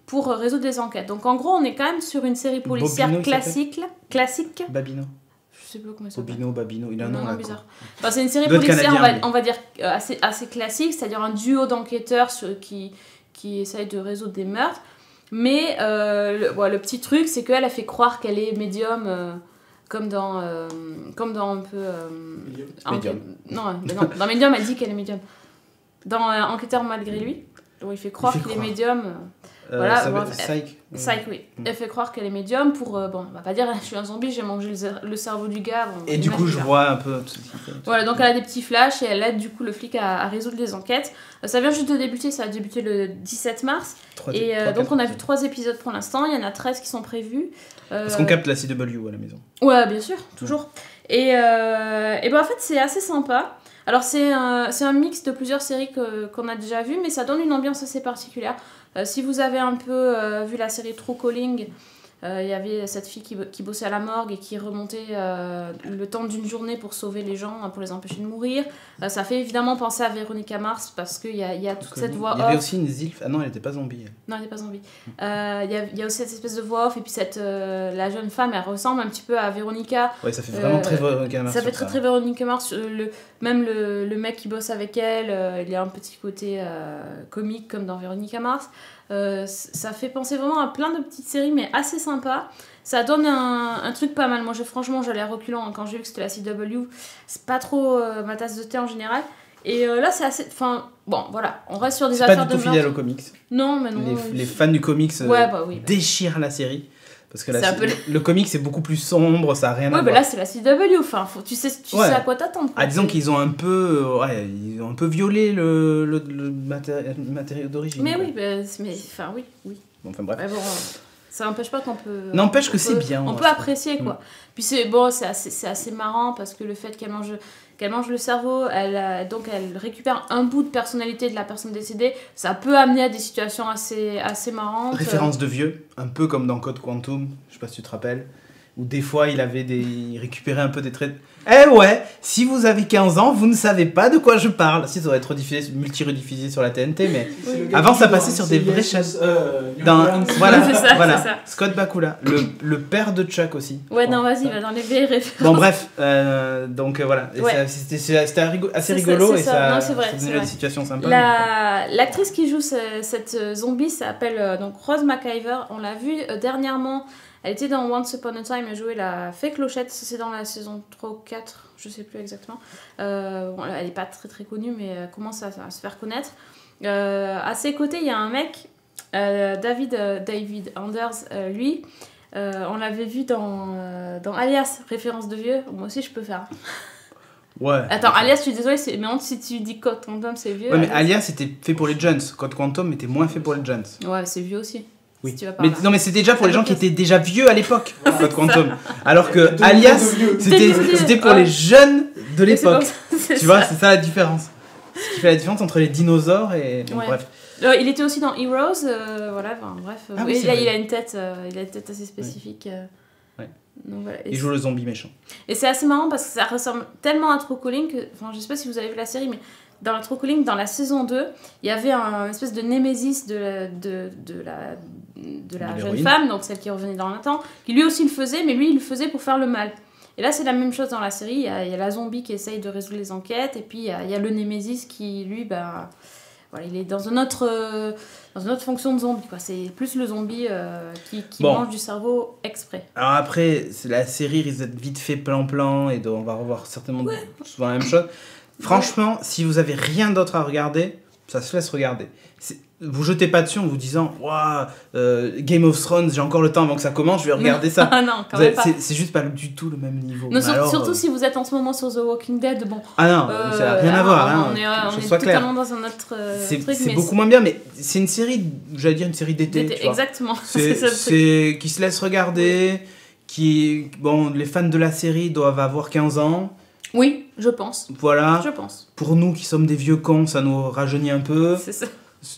pour résoudre des enquêtes. Donc en gros, on est quand même sur une série policière classique. Babino. Je sais pas comment ça s'appelle. Babino, il a un nom là. Bizarre. Enfin, c'est une série policière, on va dire, assez classique, c'est-à-dire un duo d'enquêteurs qui essayent de résoudre des meurtres. Mais le petit truc, c'est qu'elle a fait croire qu'elle est médium, comme dans un peu... Médium. Non, dans Médium, elle dit qu'elle est médium. Dans Enquêteur malgré lui, où il fait croire qu'il est médium. Voilà, ça bon, va- Psych. Psych, oui. Elle fait croire qu'elle est médium pour... bon, on va pas dire, je suis un zombie, j'ai mangé le cerveau du gars. Bon, Et du coup, je vois un peu tout ce qu'il fait. Voilà, donc elle a des petits flashs et elle aide du coup le flic à résoudre les enquêtes. Ça vient juste de débuter, ça a débuté le 17 mars. Donc on a vu 3 épisodes pour l'instant, il y en a 13 qui sont prévus. Parce qu'on capte la CW à la maison. Ouais, bien sûr, toujours. Et ben en fait, c'est assez sympa. Alors c'est un mix de plusieurs séries qu'on a déjà vues, mais ça donne une ambiance assez particulière. Si vous avez un peu vu la série True Calling, il y avait cette fille qui bossait à la morgue et qui remontait le temps d'une journée pour sauver les gens, pour les empêcher de mourir. Ça fait évidemment penser à Véronica Mars parce qu'il y a toute cette voix off. Il y avait aussi une Zilf. Ah non, elle n'était pas zombie. Elle. Non, elle n'est pas zombie. Il y a aussi cette espèce de voix off et puis la jeune femme, elle ressemble un petit peu à Véronica. Ouais, ça fait vraiment très Véronica Mars. Ça fait très Véronica Mars. Même le mec qui bosse avec elle, il y a un petit côté comique comme dans Véronica Mars. Ça fait penser vraiment à plein de petites séries mais assez sympa. Ça donne un truc pas mal. Moi franchement j'allais à reculons quand j'ai vu que c'était la CW. C'est pas trop ma tasse de thé en général. Et là c'est assez... Enfin bon voilà, on reste sur des affaires de meurtre. C'est pas du tout fidèle aux comics. Non mais non. Les fans du comics déchirent la série. Parce que le comic c'est beaucoup plus sombre, ça a rien à voir. Ouais, mais là c'est la CW, enfin, tu sais à quoi t'attendre. Ah, disons qu'ils ont un peu violé le matériau d'origine. Mais oui, enfin oui. Bon, enfin bref. Mais bon, ça n'empêche pas qu'on peut... N'empêche que c'est bien. On peut apprécier, quoi. Puis c'est assez marrant parce que le fait qu'elle mange le cerveau, donc elle récupère un bout de personnalité de la personne décédée, ça peut amener à des situations assez marrantes. Référence de vieux, un peu comme dans Code Quantum, je sais pas si tu te rappelles, où des fois il récupérait un peu des traits. Eh ouais, si vous avez 15 ans, vous ne savez pas de quoi je parle. Si, ça aurait être multi-rediffusé sur la TNT, mais avant ça passait sur des vraies chaînes. Voilà, c'est ça. Scott Bakula, le père de Chuck aussi. Ouais, non, vas-y, va dans les vieilles références. Bon, bref, donc voilà, c'était assez rigolo et ça donnait des situations sympas. L'actrice qui joue cette zombie s'appelle donc Rose McIver. On l'a vue dernièrement. Elle était dans Once Upon a Time, elle jouait la fée Clochette, c'est dans la saison 3 ou 4, je sais plus exactement. Elle n'est pas très très connue, mais elle commence à se faire connaître. À ses côtés, il y a un mec, David Anders, lui, on l'avait vu dans Alias, référence de vieux, moi aussi je peux faire. Ouais. Attends, Alias, je suis désolée, mais si tu dis Code Quantum, c'est vieux. Ouais, mais Alias c'était fait pour les jeunes, Code Quantum était moins fait pour les jeunes. Ouais, c'est vieux aussi. Oui. Si mais c'était déjà pour les gens qui étaient déjà vieux à l'époque, Code Quantum. Alors que Alias, c'était pour les jeunes de l'époque. Tu vois, c'est ça la différence. Ce qui fait la différence entre les dinosaures et... Bon, bref. Il était aussi dans Heroes, voilà, enfin, bref. Oui, là, il a une tête assez spécifique. Ouais. Donc, voilà. Il joue le zombie méchant. Et c'est assez marrant parce que ça ressemble tellement à True Calling que... Enfin, je sais pas si vous avez vu la série, mais... Dans la True Calling, dans la saison 2, il y avait un espèce de némésis de la jeune femme, donc celle qui revenait dans le temps, qui lui aussi le faisait, mais lui il le faisait pour faire le mal. Et là c'est la même chose dans la série, il y a la zombie qui essaye de résoudre les enquêtes, et puis il y a le némésis qui lui, voilà, il est dans une autre fonction de zombie, quoi. C'est plus le zombie qui mange du cerveau exprès. Alors après, la série risque d'être vite fait plan-plan, et on va revoir certainement souvent la même chose. Franchement, si vous avez rien d'autre à regarder, ça se laisse regarder. Vous jetez pas dessus en vous disant Game of Thrones, j'ai encore le temps avant que ça commence, je vais regarder ça. Ah non, quand même pas. C'est juste pas du tout le même niveau. Non, surtout si vous êtes en ce moment sur The Walking Dead, bon. Ah non, ça n'a rien à voir. On est totalement dans un autre truc. C'est beaucoup moins bien, mais c'est une série, j'allais dire une série d'été. Exactement. C'est qui se laisse regarder, les fans de la série doivent avoir 15 ans. Oui, je pense. Voilà. Je pense. Pour nous qui sommes des vieux cons, ça nous rajeunit un peu. C'est ça.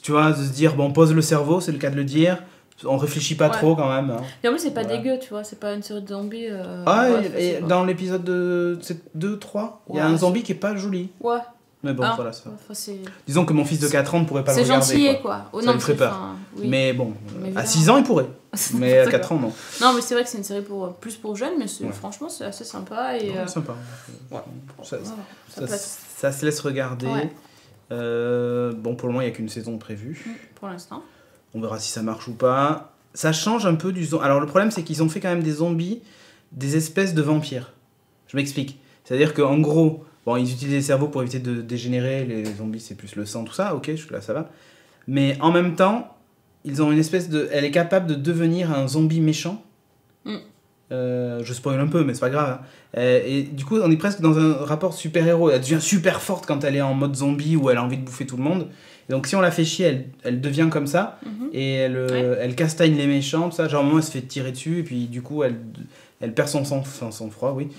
Tu vois, de se dire, on pose le cerveau, c'est le cas de le dire. On réfléchit pas trop quand même. Hein. Et en plus, c'est pas dégueu, tu vois, c'est pas une série de zombies. Et dans l'épisode 2-3, il y a un zombie qui est pas joli. Ouais. Mais bon, voilà ça. Enfin, disons que mon fils de 4 ans ne pourrait pas le regarder. C'est gentil, quoi. Ça lui ferait peur. Mais bon, à 6 ans, il pourrait. Mais à 4 ans, non. Non, mais c'est vrai que c'est une série plus pour jeunes, mais franchement, c'est assez sympa. Et, sympa. Ouais. Ça se laisse regarder. Ouais. Bon, pour le moment, il n'y a qu'une saison prévue. Pour l'instant. On verra si ça marche ou pas. Ça change un peu du zombie. Alors, le problème, c'est qu'ils ont fait quand même des zombies, des espèces de vampires. Je m'explique. C'est-à-dire qu'en gros, ils utilisent les cerveaux pour éviter de dégénérer. Les zombies, c'est plus le sang, tout ça. Ok, là, ça va. Mais en même temps, ils ont une espèce de... Elle est capable de devenir un zombie méchant. Je spoil un peu, mais c'est pas grave. Et du coup, on est presque dans un rapport super-héros. Elle devient super forte quand elle est en mode zombie où elle a envie de bouffer tout le monde. Et donc, si on la fait chier, elle devient comme ça. Et elle castagne les méchants. Ça. Genre, à un moment, elle se fait tirer dessus. Et puis, du coup, elle perd son sang-froid, oui.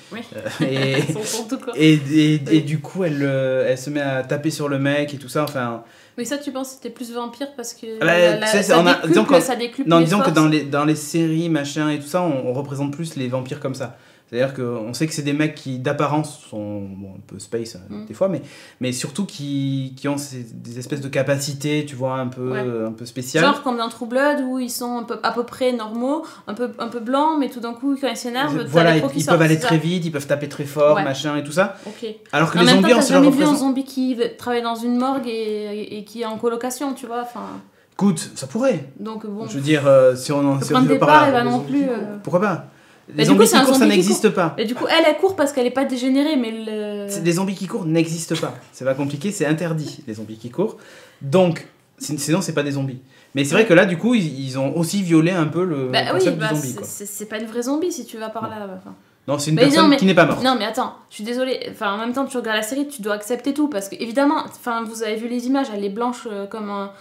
Et du coup, elle se met à taper sur le mec et tout ça. Enfin... Oui, ça, tu penses que c'était plus vampire parce que ça décuple les forces. Que dans les séries, machin et tout ça, on représente plus les vampires comme ça. C'est-à-dire qu'on sait que c'est des mecs qui, d'apparence, sont un peu space des fois, mais surtout qui ont des espèces de capacités, tu vois, un peu spéciales. Genre comme dans True Blood, où ils sont à peu près normaux, un peu blancs, mais tout d'un coup, quand ils s'énervent, voilà, ils peuvent aller très vite, ils peuvent taper très fort, machin et tout ça. Okay. Alors que les zombies, on se leur représente... jamais vu un zombie qui travaille dans une morgue et qui est en colocation, tu vois, enfin... Écoute, ça pourrait. Donc bon... Je veux dire, si on le point de départ, il va non plus... Pourquoi pas? Les zombies qui courent, ça n'existe pas. Et du coup, elle court parce qu'elle est pas dégénérée, mais les zombies qui courent n'existent pas. C'est pas compliqué, c'est interdit, les zombies qui courent. Donc, sinon, c'est pas des zombies. Mais c'est vrai que là, du coup, ils ont aussi violé un peu le concept du zombie. C'est pas une vraie zombie si tu vas par là. Enfin... Non, c'est une personne qui n'est pas morte. Non, mais attends, je suis désolée. Enfin, en même temps, tu regardes la série, tu dois accepter tout. Parce que, évidemment, vous avez vu les images, elle est blanche comme un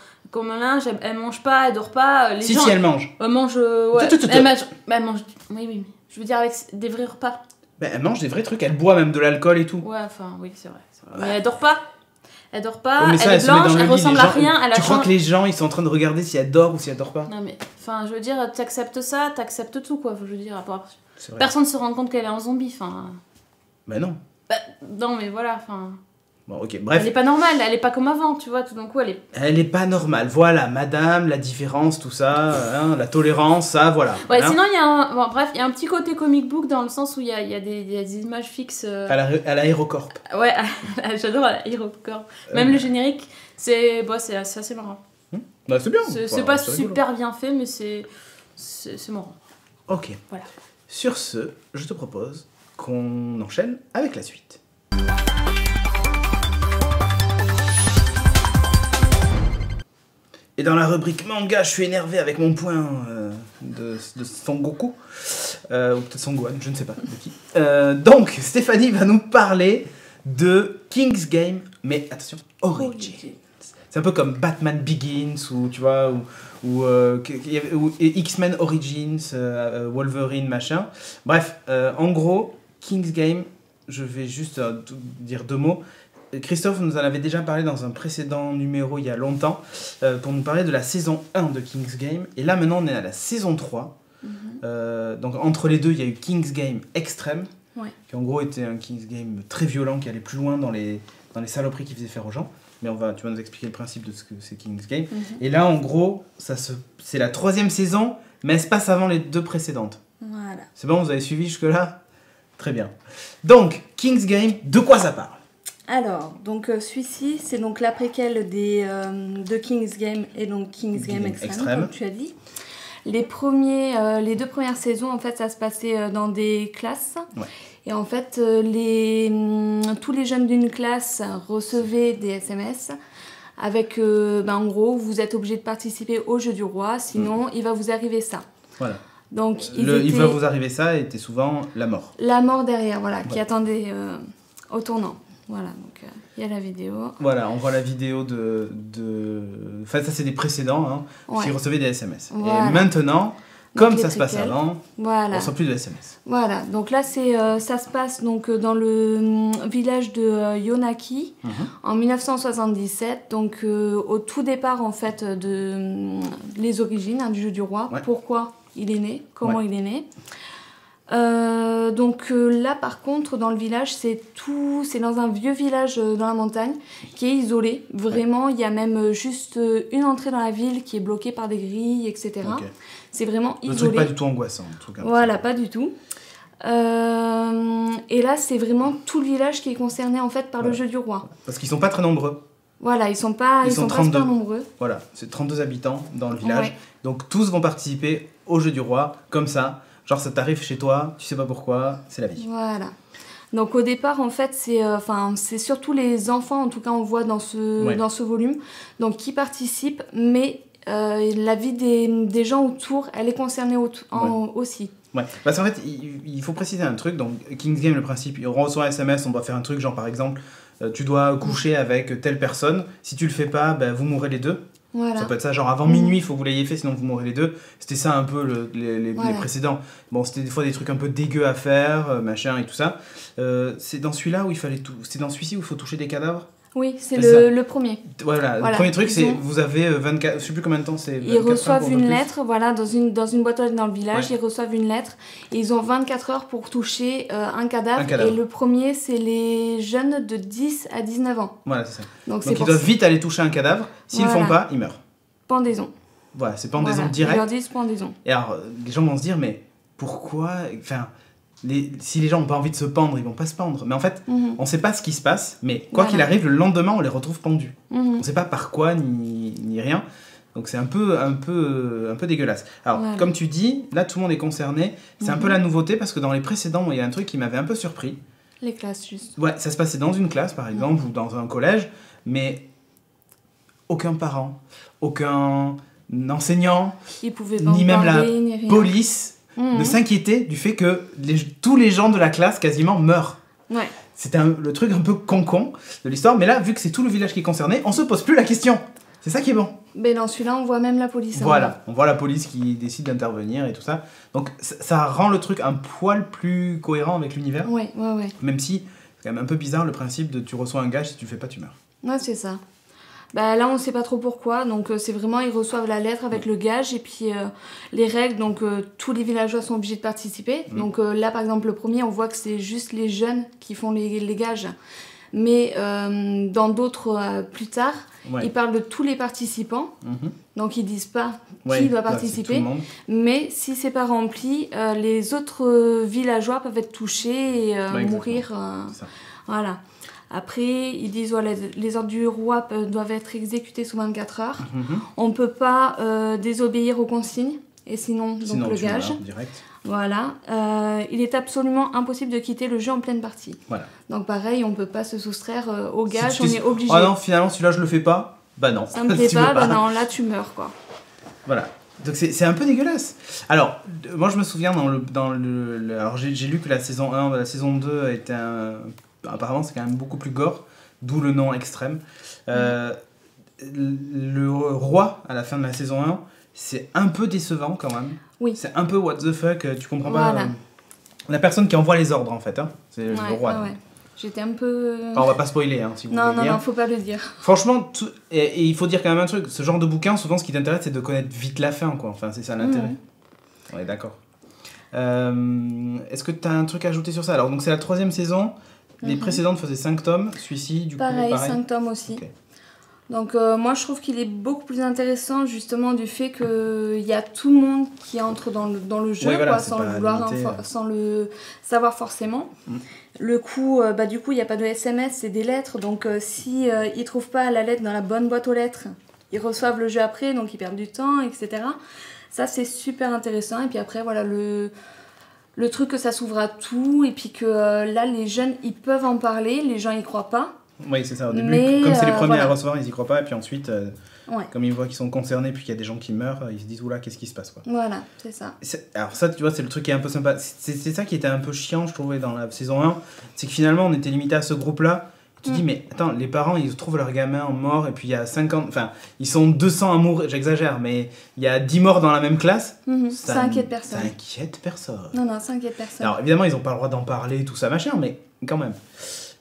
linge, elle mange pas, elle dort pas. Si, elle mange. Elle mange. Ouais. Elle mange. Oui. Je veux dire, avec des vrais repas. Elle mange des vrais trucs, elle boit même de l'alcool et tout. Ouais, enfin, oui, c'est vrai. Mais elle dort pas. Elle dort pas, elle est blanche, elle ressemble à rien. Tu crois que les gens, ils sont en train de regarder si elle dort ou si elle dort pas? Non, mais, enfin, je veux dire, t'acceptes ça, t'acceptes tout, quoi. Je veux dire, personne ne se rend compte qu'elle est en zombie, enfin... non. Non, mais voilà, enfin... Bon, ok, bref. Elle est pas normale, elle est pas comme avant, tu vois, tout d'un coup, elle est... Elle est pas normale, voilà, madame, la différence, tout ça, la tolérance, ça, voilà. Ouais, sinon, il y a un petit côté comic book dans le sens où il y a des images fixes... À l'Aérocorp. Ouais, j'adore l'Aérocorp. Même le générique, c'est assez marrant. C'est bien. C'est pas super bien fait, mais c'est marrant. Ok. Voilà. Sur ce, je te propose qu'on enchaîne avec la suite. Et dans la rubrique manga, je suis énervé avec mon point de Son Goku, ou peut-être Son Gohan, je ne sais pas de qui. Donc, Stéphanie va nous parler de King's Game, mais attention, Origins. C'est un peu comme Batman Begins, ou tu vois, ou X-Men Origins, Wolverine, machin. Bref, en gros, King's Game, je vais juste dire deux mots. Christophe nous en avait déjà parlé dans un précédent numéro il y a longtemps pour nous parler de la saison 1 de King's Game. Et là maintenant on est à la saison 3. Donc entre les deux il y a eu King's Game Extreme, qui en gros était un King's Game très violent qui allait plus loin dans les saloperies qu'il faisait faire aux gens. Mais tu vas nous expliquer le principe de ce que c'est King's Game. Et là en gros c'est la 3e saison, mais elle se passe avant les 2 précédentes. Voilà. C'est bon, vous avez suivi jusque là? Très bien. Donc King's Game, de quoi ça parle? Alors, donc celui-ci, c'est donc la préquelle de King's Game et donc King's Game Extreme, comme tu as dit. Les 2 premières saisons, en fait, ça se passait dans des classes. Ouais. Et en fait, tous les jeunes d'une classe recevaient des SMS avec, en gros, vous êtes obligé de participer au jeu du roi, sinon il va vous arriver ça. Voilà. Donc, il va vous arriver ça était souvent la mort. La mort derrière, voilà, qui attendait au tournant. Voilà, donc il y a la vidéo. Voilà, on voit la vidéo Enfin, ça c'est des précédents, qui recevaient des SMS. Voilà. Et maintenant, comme ça se passe avant, on ne reçoit plus de SMS. Voilà, donc là ça se passe donc, dans le village de Yonaki en 1977. Donc au tout départ en fait les origines du jeu du roi. Ouais. Pourquoi il est né, comment il est né. Donc là par contre dans le village c'est dans un vieux village dans la montagne qui est isolé, vraiment il y a même juste une entrée dans la ville qui est bloquée par des grilles, etc. Okay. C'est vraiment isolé. Le truc pas du tout angoissant en tout cas. Voilà, pas du tout. Et là c'est vraiment tout le village qui est concerné en fait par le jeu du roi. Parce qu'ils sont pas très nombreux. Voilà, ils sont pas super nombreux. Voilà, c'est 32 habitants dans le village. Donc tous vont participer au jeu du roi comme ça. Genre ça t'arrive chez toi, tu sais pas pourquoi, c'est la vie. Voilà. Donc au départ en fait c'est surtout les enfants, en tout cas on voit dans ce volume, donc qui participent, mais la vie des gens autour, elle est concernée aussi. Ouais, parce qu'en fait, il faut préciser un truc. Donc, King's Game, le principe, on reçoit un SMS, on doit faire un truc, genre par exemple, tu dois coucher avec telle personne. Si tu le fais pas, vous mourrez les deux. Voilà. Ça peut être ça, genre avant minuit, il faut que vous l'ayez fait, sinon vous mourrez les deux. C'était ça un peu les précédents. Bon, c'était des fois des trucs un peu dégueux à faire, machin et tout ça. C'est dans celui-là où il fallait tout. C'est dans celui-ci où il faut toucher des cadavres. Oui, c'est le premier. Voilà, le premier truc, c'est vous avez 24, je sais plus combien de temps c'est. Ils reçoivent une lettre, voilà, dans une boîte aux lettres dans le village, ils reçoivent une lettre et ils ont 24 heures pour toucher un cadavre. Et le premier, c'est les jeunes de 10 à 19 ans. Voilà, c'est ça. Donc ils doivent vite aller toucher un cadavre. S'ils le font pas, ils meurent. Pendaison. Voilà, c'est pendaison direct. Ils leur disent pendaison. Et alors, les gens vont se dire, mais pourquoi. Enfin. Si les gens n'ont pas envie de se pendre, ils vont pas se pendre. Mais en fait, on sait pas ce qui se passe, mais quoi qu'il arrive, le lendemain, on les retrouve pendus. On sait pas par quoi, ni rien. Donc c'est un peu dégueulasse. Alors, comme tu dis, là, tout le monde est concerné. C'est un peu la nouveauté, parce que dans les précédents, il y a un truc qui m'avait un peu surpris. Les classes, juste. Ouais, ça se passait dans une classe, par exemple, ou dans un collège, mais aucun parent, aucun enseignant, ni même la police de s'inquiéter du fait que tous les gens de la classe quasiment meurent. Ouais. C'était le truc un peu con de l'histoire, mais là, vu que c'est tout le village qui est concerné, on se pose plus la question. C'est ça qui est bon. Mais dans celui-là, on voit même la police. Voilà, on voit la police qui décide d'intervenir et tout ça. Donc ça rend le truc un poil plus cohérent avec l'univers. Ouais. Même si c'est quand même un peu bizarre le principe de tu reçois un gage, si tu le fais pas, tu meurs. Ouais, c'est ça. Là, on ne sait pas trop pourquoi, donc c'est vraiment, ils reçoivent la lettre avec le gage, et puis les règles, donc tous les villageois sont obligés de participer. Donc là, par exemple, le premier, on voit que c'est juste les jeunes qui font les gages. Mais dans d'autres, plus tard, ils parlent de tous les participants, donc ils disent pas qui doit participer, mais si c'est pas rempli, les autres villageois peuvent être touchés et mourir. Voilà. Après, ils disent les ordres du roi doivent être exécutés sous 24 heures. On ne peut pas désobéir aux consignes, et sinon le gage. Direct. Voilà. Il est absolument impossible de quitter le jeu en pleine partie. Voilà. Donc pareil, on ne peut pas se soustraire au gage, on est obligé. Ah non, finalement, celui-là, je le fais pas. Bah non. Ça me plaît pas, non, là tu meurs, quoi. Voilà. Donc c'est un peu dégueulasse. Alors, moi je me souviens alors j'ai lu que la saison 1, la saison 2 était apparemment c'est quand même beaucoup plus gore, d'où le nom extrême. Le roi à la fin de la saison 1, c'est un peu décevant quand même. Oui. C'est un peu what the fuck, tu comprends pas. La personne qui envoie les ordres en fait, c'est le roi. Ouais. J'étais un peu... Alors, on va pas spoiler si vous voulez lire. Non, faut pas le dire. Franchement, et il faut dire quand même un truc, ce genre de bouquin, souvent ce qui t'intéresse c'est de connaître vite la fin, quoi. Enfin, c'est ça l'intérêt. Ouais, d'accord. Est-ce que tu as un truc à ajouter sur ça? Alors, donc c'est la 3e saison. Les précédentes faisaient 5 tomes. Celui-ci, du coup, pareil. 5 tomes aussi. Okay. Donc, moi, je trouve qu'il est beaucoup plus intéressant, justement, du fait qu'il y a tout le monde qui entre dans le jeu, sans le vouloir, sans le savoir forcément. Le coup, du coup, il n'y a pas de SMS, c'est des lettres. Donc, si ils trouvent pas la lettre dans la bonne boîte aux lettres, ils reçoivent le jeu après, donc ils perdent du temps, etc. Ça, c'est super intéressant. Et puis après, voilà, le truc que ça s'ouvre à tout, et puis que là, les jeunes, ils peuvent en parler, les gens y croient pas. Oui, c'est ça. Au début, comme c'est les premiers à recevoir, ils y croient pas, et puis ensuite, comme ils voient qu'ils sont concernés, puis qu'il y a des gens qui meurent, ils se disent, oula, qu'est-ce qui se passe, quoi. Voilà, c'est ça. Alors ça, tu vois, c'est le truc qui est un peu sympa. C'est ça qui était un peu chiant, je trouvais, dans la saison 1, c'est que finalement, on était limité à ce groupe-là. Tu te dis, mais attends, les parents, ils trouvent leur gamin mort, et puis il y a 50... Enfin, ils sont 200 à mourir, j'exagère, mais il y a 10 morts dans la même classe. Ça inquiète personne. Ça inquiète personne. Non, ça inquiète personne. Alors, évidemment, ils n'ont pas le droit d'en parler, tout ça, machin, mais quand même.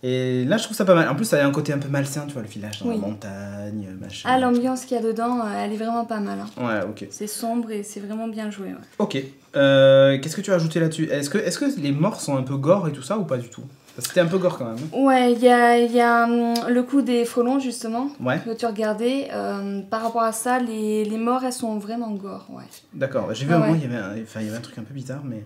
Et là, je trouve ça pas mal. En plus, ça a un côté un peu malsain, tu vois, le village dans la montagne, machin. Ah, l'ambiance qu'il y a dedans, elle est vraiment pas mal. Ouais, ok. C'est sombre et c'est vraiment bien joué, Ok. Qu'est-ce que tu as ajouté là-dessus? Est-ce que les morts sont un peu gore et tout ça, ou pas du tout? C'était un peu gore quand même. Ouais, il y a le coup des frelons justement, que tu regardais. Par rapport à ça, les morts, elles sont vraiment gore. Ouais. D'accord, j'ai vu un moment, il y avait un truc un peu bizarre, mais...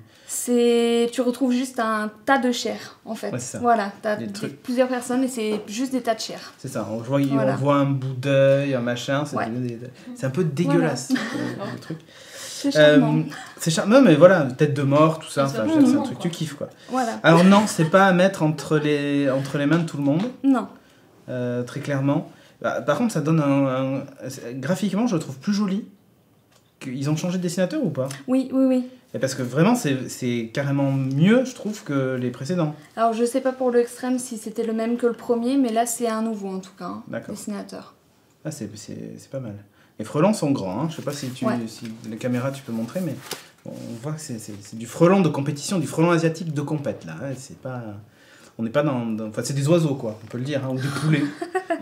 Tu retrouves juste un tas de chair, en fait. Ouais, c'est ça. Voilà, t'as plusieurs personnes et c'est juste des tas de chair. C'est ça, on voit un bout d'œil, un machin, c'est un peu dégueulasse, le truc. C'est charmant. C'est charmant, mais voilà, tête de mort, tout ça, c'est un truc que tu kiffes, quoi. Voilà. Alors non, c'est pas à mettre entre les mains de tout le monde. Non. Très clairement. Par contre, ça donne graphiquement, je le trouve plus joli. Ils ont changé de dessinateur ou pas? Oui. Et parce que vraiment, c'est carrément mieux, je trouve, que les précédents. Alors, je sais pas pour le Extrême si c'était le même que le premier, mais là, c'est un nouveau en tout cas, dessinateur. Ah, c'est pas mal. Les frelons sont grands, hein. Je sais pas si la caméra tu peux montrer, mais on voit que c'est du frelon de compétition, du frelon asiatique de compète là. C'est pas... On n'est pas dans... Enfin, c'est des oiseaux, quoi, on peut le dire, hein, ou des poulets,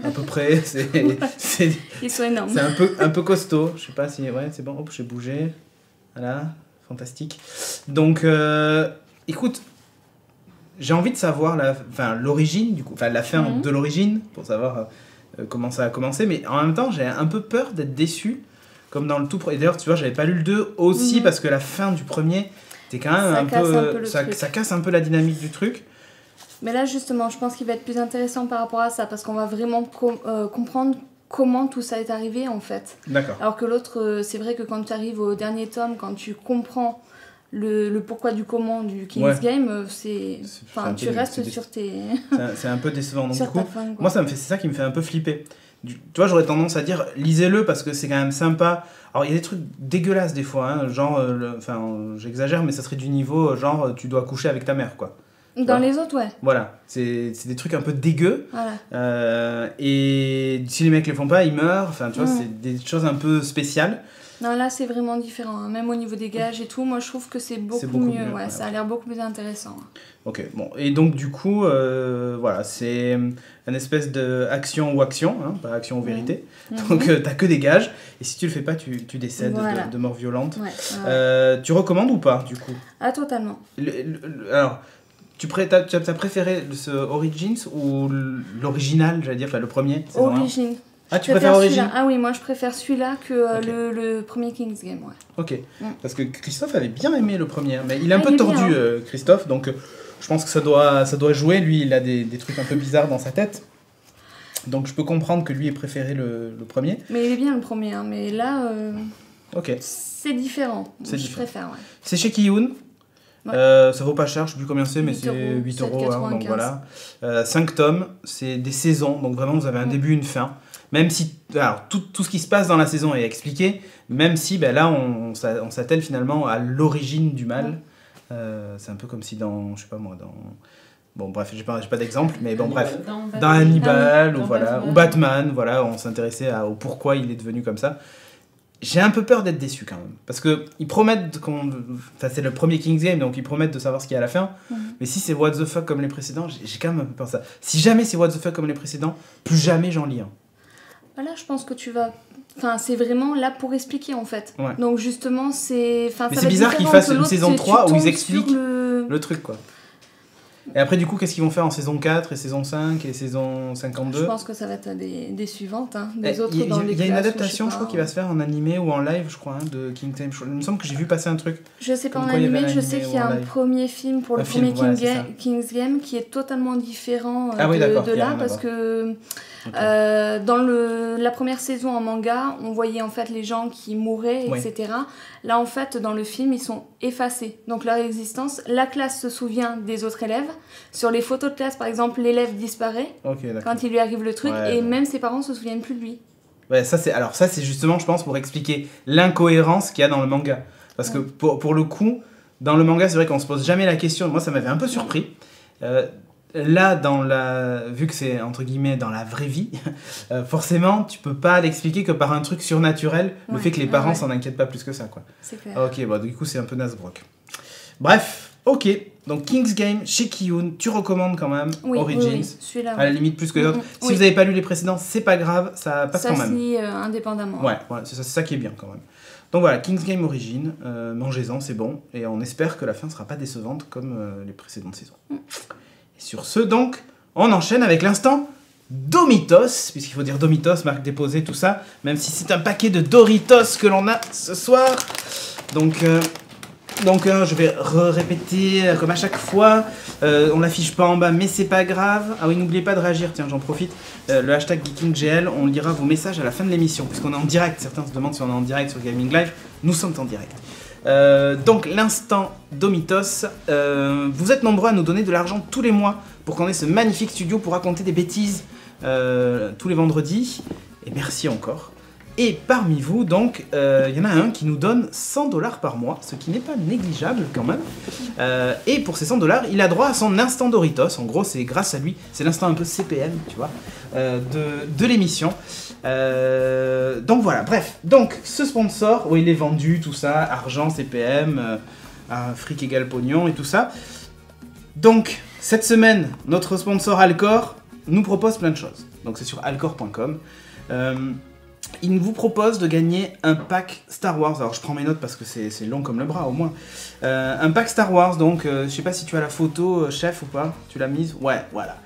à peu près. Ils sont énormes. C'est un peu costaud. Je sais pas si... Ouais, c'est bon, hop, j'ai bougé. Voilà, fantastique. Donc, écoute, j'ai envie de savoir l'origine, du coup, enfin la fin de l'origine, pour savoir comment ça a commencé, mais en même temps, j'ai un peu peur d'être déçu, comme dans le tout premier. Et d'ailleurs, tu vois, j'avais pas lu le 2 aussi, parce que la fin du premier, c'est quand même ça casse un peu la dynamique du truc. Mais là, justement, je pense qu'il va être plus intéressant par rapport à ça, parce qu'on va vraiment comprendre comment tout ça est arrivé, en fait. D'accord. Alors que l'autre, c'est vrai que quand tu arrives au dernier tome, quand tu comprends le pourquoi du comment du King's Game, tu restes sur tes... c'est un peu décevant. Donc, du coup, moi, c'est ça qui me fait un peu flipper. Tu vois, j'aurais tendance à dire, lisez-le, parce que c'est quand même sympa. Alors, il y a des trucs dégueulasses, des fois, hein, genre, j'exagère, mais ça serait du niveau, genre, tu dois coucher avec ta mère, quoi. Dans les autres, ouais. Voilà, c'est des trucs un peu dégueux. Voilà. Et si les mecs les font pas, ils meurent. Enfin, tu vois, c'est des choses un peu spéciales. Non, là, c'est vraiment différent. Hein. Même au niveau des gages et tout, moi, je trouve que c'est beaucoup mieux. Ouais, ça a l'air beaucoup plus intéressant. Ok, bon. Et donc, du coup, voilà, c'est une espèce d'action ou action, hein, pas action ou vérité. Donc, t'as que des gages. Et si tu le fais pas, tu décèdes de mort violente. Ouais. Tu recommandes ou pas, du coup? Ah, totalement. Alors... T'as préféré ce Origins ou l'original, j'allais dire, enfin le premier? Origins. Ah, tu préfères Origins? Ah oui, moi je préfère celui-là que le premier King's Game, ouais. Ok, parce que Christophe avait bien aimé le premier, mais il est un peu tordu, bien, hein. Christophe, donc je pense que ça doit jouer. Lui, il a des trucs un peu bizarres dans sa tête. Donc je peux comprendre que lui ait préféré le premier. Mais il est bien le premier, hein, mais là, c'est différent. Je préfère, ouais. C'est chez Kiyun. Ouais. Ça vaut pas cher, je sais plus combien c'est, mais c'est 8 €. Hein, donc voilà. 5 tomes, c'est des saisons, donc vraiment vous avez un début, une fin. Même si alors, tout ce qui se passe dans la saison est expliqué, même si là on s'attelle finalement à l'origine du mal. C'est un peu comme si dans, je sais pas moi, dans... Bon bref, j'ai pas d'exemple, mais bon bref, dans Hannibal ou Batman, voilà, on s'intéressait au pourquoi il est devenu comme ça. J'ai un peu peur d'être déçu quand même, parce qu'ils promettent c'est le premier King's Game, donc ils promettent de savoir ce qu'il y a à la fin, mais si c'est what the fuck comme les précédents, j'ai quand même un peu peur de ça. Si jamais c'est what the fuck comme les précédents, plus jamais j'en lis un. Là, je pense que tu vas... Enfin, c'est vraiment là pour expliquer, en fait. Ouais. Donc justement, c'est... Mais c'est bizarre qu'ils fassent une saison 3 où ils expliquent le truc, quoi. Et après, du coup, qu'est-ce qu'ils vont faire en saison 4 et saison 5 et saison 52 ? Je pense que ça va être des suivantes, hein, des autres dans les classes. Il y a une adaptation, je crois, qui va se faire en animé ou en live, je crois, hein, de King's Game. Il me semble que j'ai vu passer un truc. Je sais pas en animé, je sais qu'il y a un premier film pour le premier King's Game qui est totalement différent de là, parce que dans la première saison en manga, on voyait en fait les gens qui mouraient, etc. Là, en fait, dans le film, ils sont effacés. Donc, leur existence, la classe se souvient des autres élèves. Sur les photos de classe, par exemple, l'élève disparaît quand il lui arrive le truc, et même ses parents se souviennent plus de lui. Ouais, ça c'est justement, je pense, pour expliquer l'incohérence qu'il y a dans le manga. Parce que pour le coup, dans le manga, c'est vrai qu'on se pose jamais la question. Moi, ça m'avait un peu surpris. Là, vu que c'est entre guillemets dans la vraie vie, forcément, tu peux pas l'expliquer que par un truc surnaturel, le fait que les parents s'en inquiètent pas plus que ça, quoi. C'est clair. Ok, bon, du coup, c'est un peu Nasbrock. Bref, ok. Donc King's Game chez Kiyun, tu recommandes quand même Origins, oui, celui-là, à la limite plus que les autres. Si vous n'avez pas lu les précédents, c'est pas grave, ça passe quand même. Ça se lit indépendamment. Ouais, c'est ça qui est bien quand même. Donc voilà, King's Game Origins, mangez-en, c'est bon, et on espère que la fin sera pas décevante comme les précédentes saisons. Sur ce, donc, on enchaîne avec l'instant Domitos, puisqu'il faut dire Domitos, marque déposée, tout ça, même si c'est un paquet de Doritos que l'on a ce soir. Donc je vais répéter comme à chaque fois. On l'affiche pas en bas, mais c'est pas grave. Ah oui, n'oubliez pas de réagir, tiens, j'en profite. Le hashtag GeekingGL, on lira vos messages à la fin de l'émission, puisqu'on est en direct. Certains se demandent si on est en direct sur Gaming Live. Nous sommes en direct. Donc l'instant Domitos, vous êtes nombreux à nous donner de l'argent tous les mois pour qu'on ait ce magnifique studio pour raconter des bêtises tous les vendredis. Et merci encore. Et parmi vous, donc, il y en a un qui nous donne 100 $ par mois, ce qui n'est pas négligeable quand même. Et pour ces 100 $, il a droit à son instant Doritos. En gros, c'est grâce à lui, c'est l'instant un peu CPM, tu vois, de l'émission. Donc voilà, bref. Donc, ce sponsor, il est vendu, tout ça, argent, CPM, fric égale pognon et tout ça. Donc, cette semaine, notre sponsor Alcor nous propose plein de choses. Donc, c'est sur alcor.com. Il vous propose de gagner un pack Star Wars. Alors je prends mes notes parce que c'est long comme le bras au moins. Un pack Star Wars, donc je sais pas si tu as la photo, chef, ou pas. Tu l'as mise? Ouais, voilà.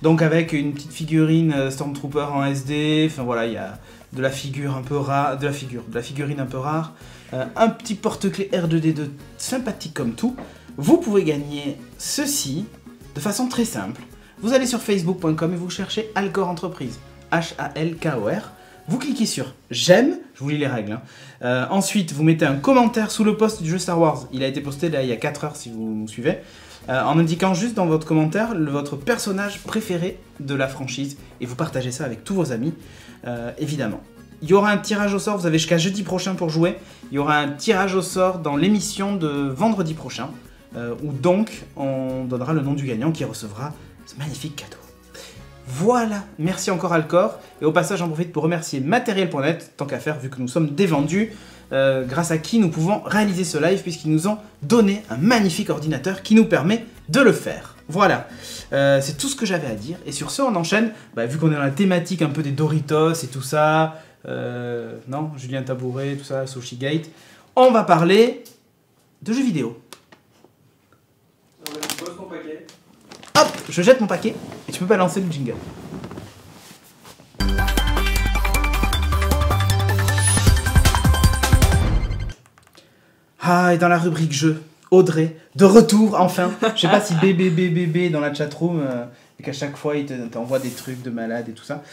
Donc avec une petite figurine Stormtrooper en SD. Enfin voilà, il y a de la figure un peu rare, de la figurine un peu rare. Un petit porte-clés R2D2 sympathique comme tout. Vous pouvez gagner ceci de façon très simple. Vous allez sur facebook.com et vous cherchez Alcor Entreprise. H-A-L-K-O-R. Vous cliquez sur j'aime, je vous lis les règles. Ensuite, vous mettez un commentaire sous le post du jeu Star Wars. Il a été posté là il y a 4 heures si vous nous suivez. En indiquant juste dans votre commentaire votre personnage préféré de la franchise. Et vous partagez ça avec tous vos amis, évidemment. Il y aura un tirage au sort, vous avez jusqu'à jeudi prochain pour jouer. Il y aura un tirage au sort dans l'émission de vendredi prochain. Où donc on donnera le nom du gagnant qui recevra ce magnifique cadeau. Voilà, merci encore Alcor, et au passage j'en profite pour remercier Matériel.net, tant qu'à faire vu que nous sommes dévendus, grâce à qui nous pouvons réaliser ce live puisqu'ils nous ont donné un magnifique ordinateur qui nous permet de le faire. Voilà, c'est tout ce que j'avais à dire, et sur ce on enchaîne, vu qu'on est dans la thématique un peu des Doritos et tout ça, non, Julien Tabouret, tout ça, Sushi Gate, on va parler de jeux vidéo. Hop, je jette mon paquet et tu peux pas lancer le jingle. Ah, et dans la rubrique jeu, Audrey, de retour enfin. Je sais pas si bébé dans la chatroom, et qu'à chaque fois il t'envoie des trucs de malade et tout ça.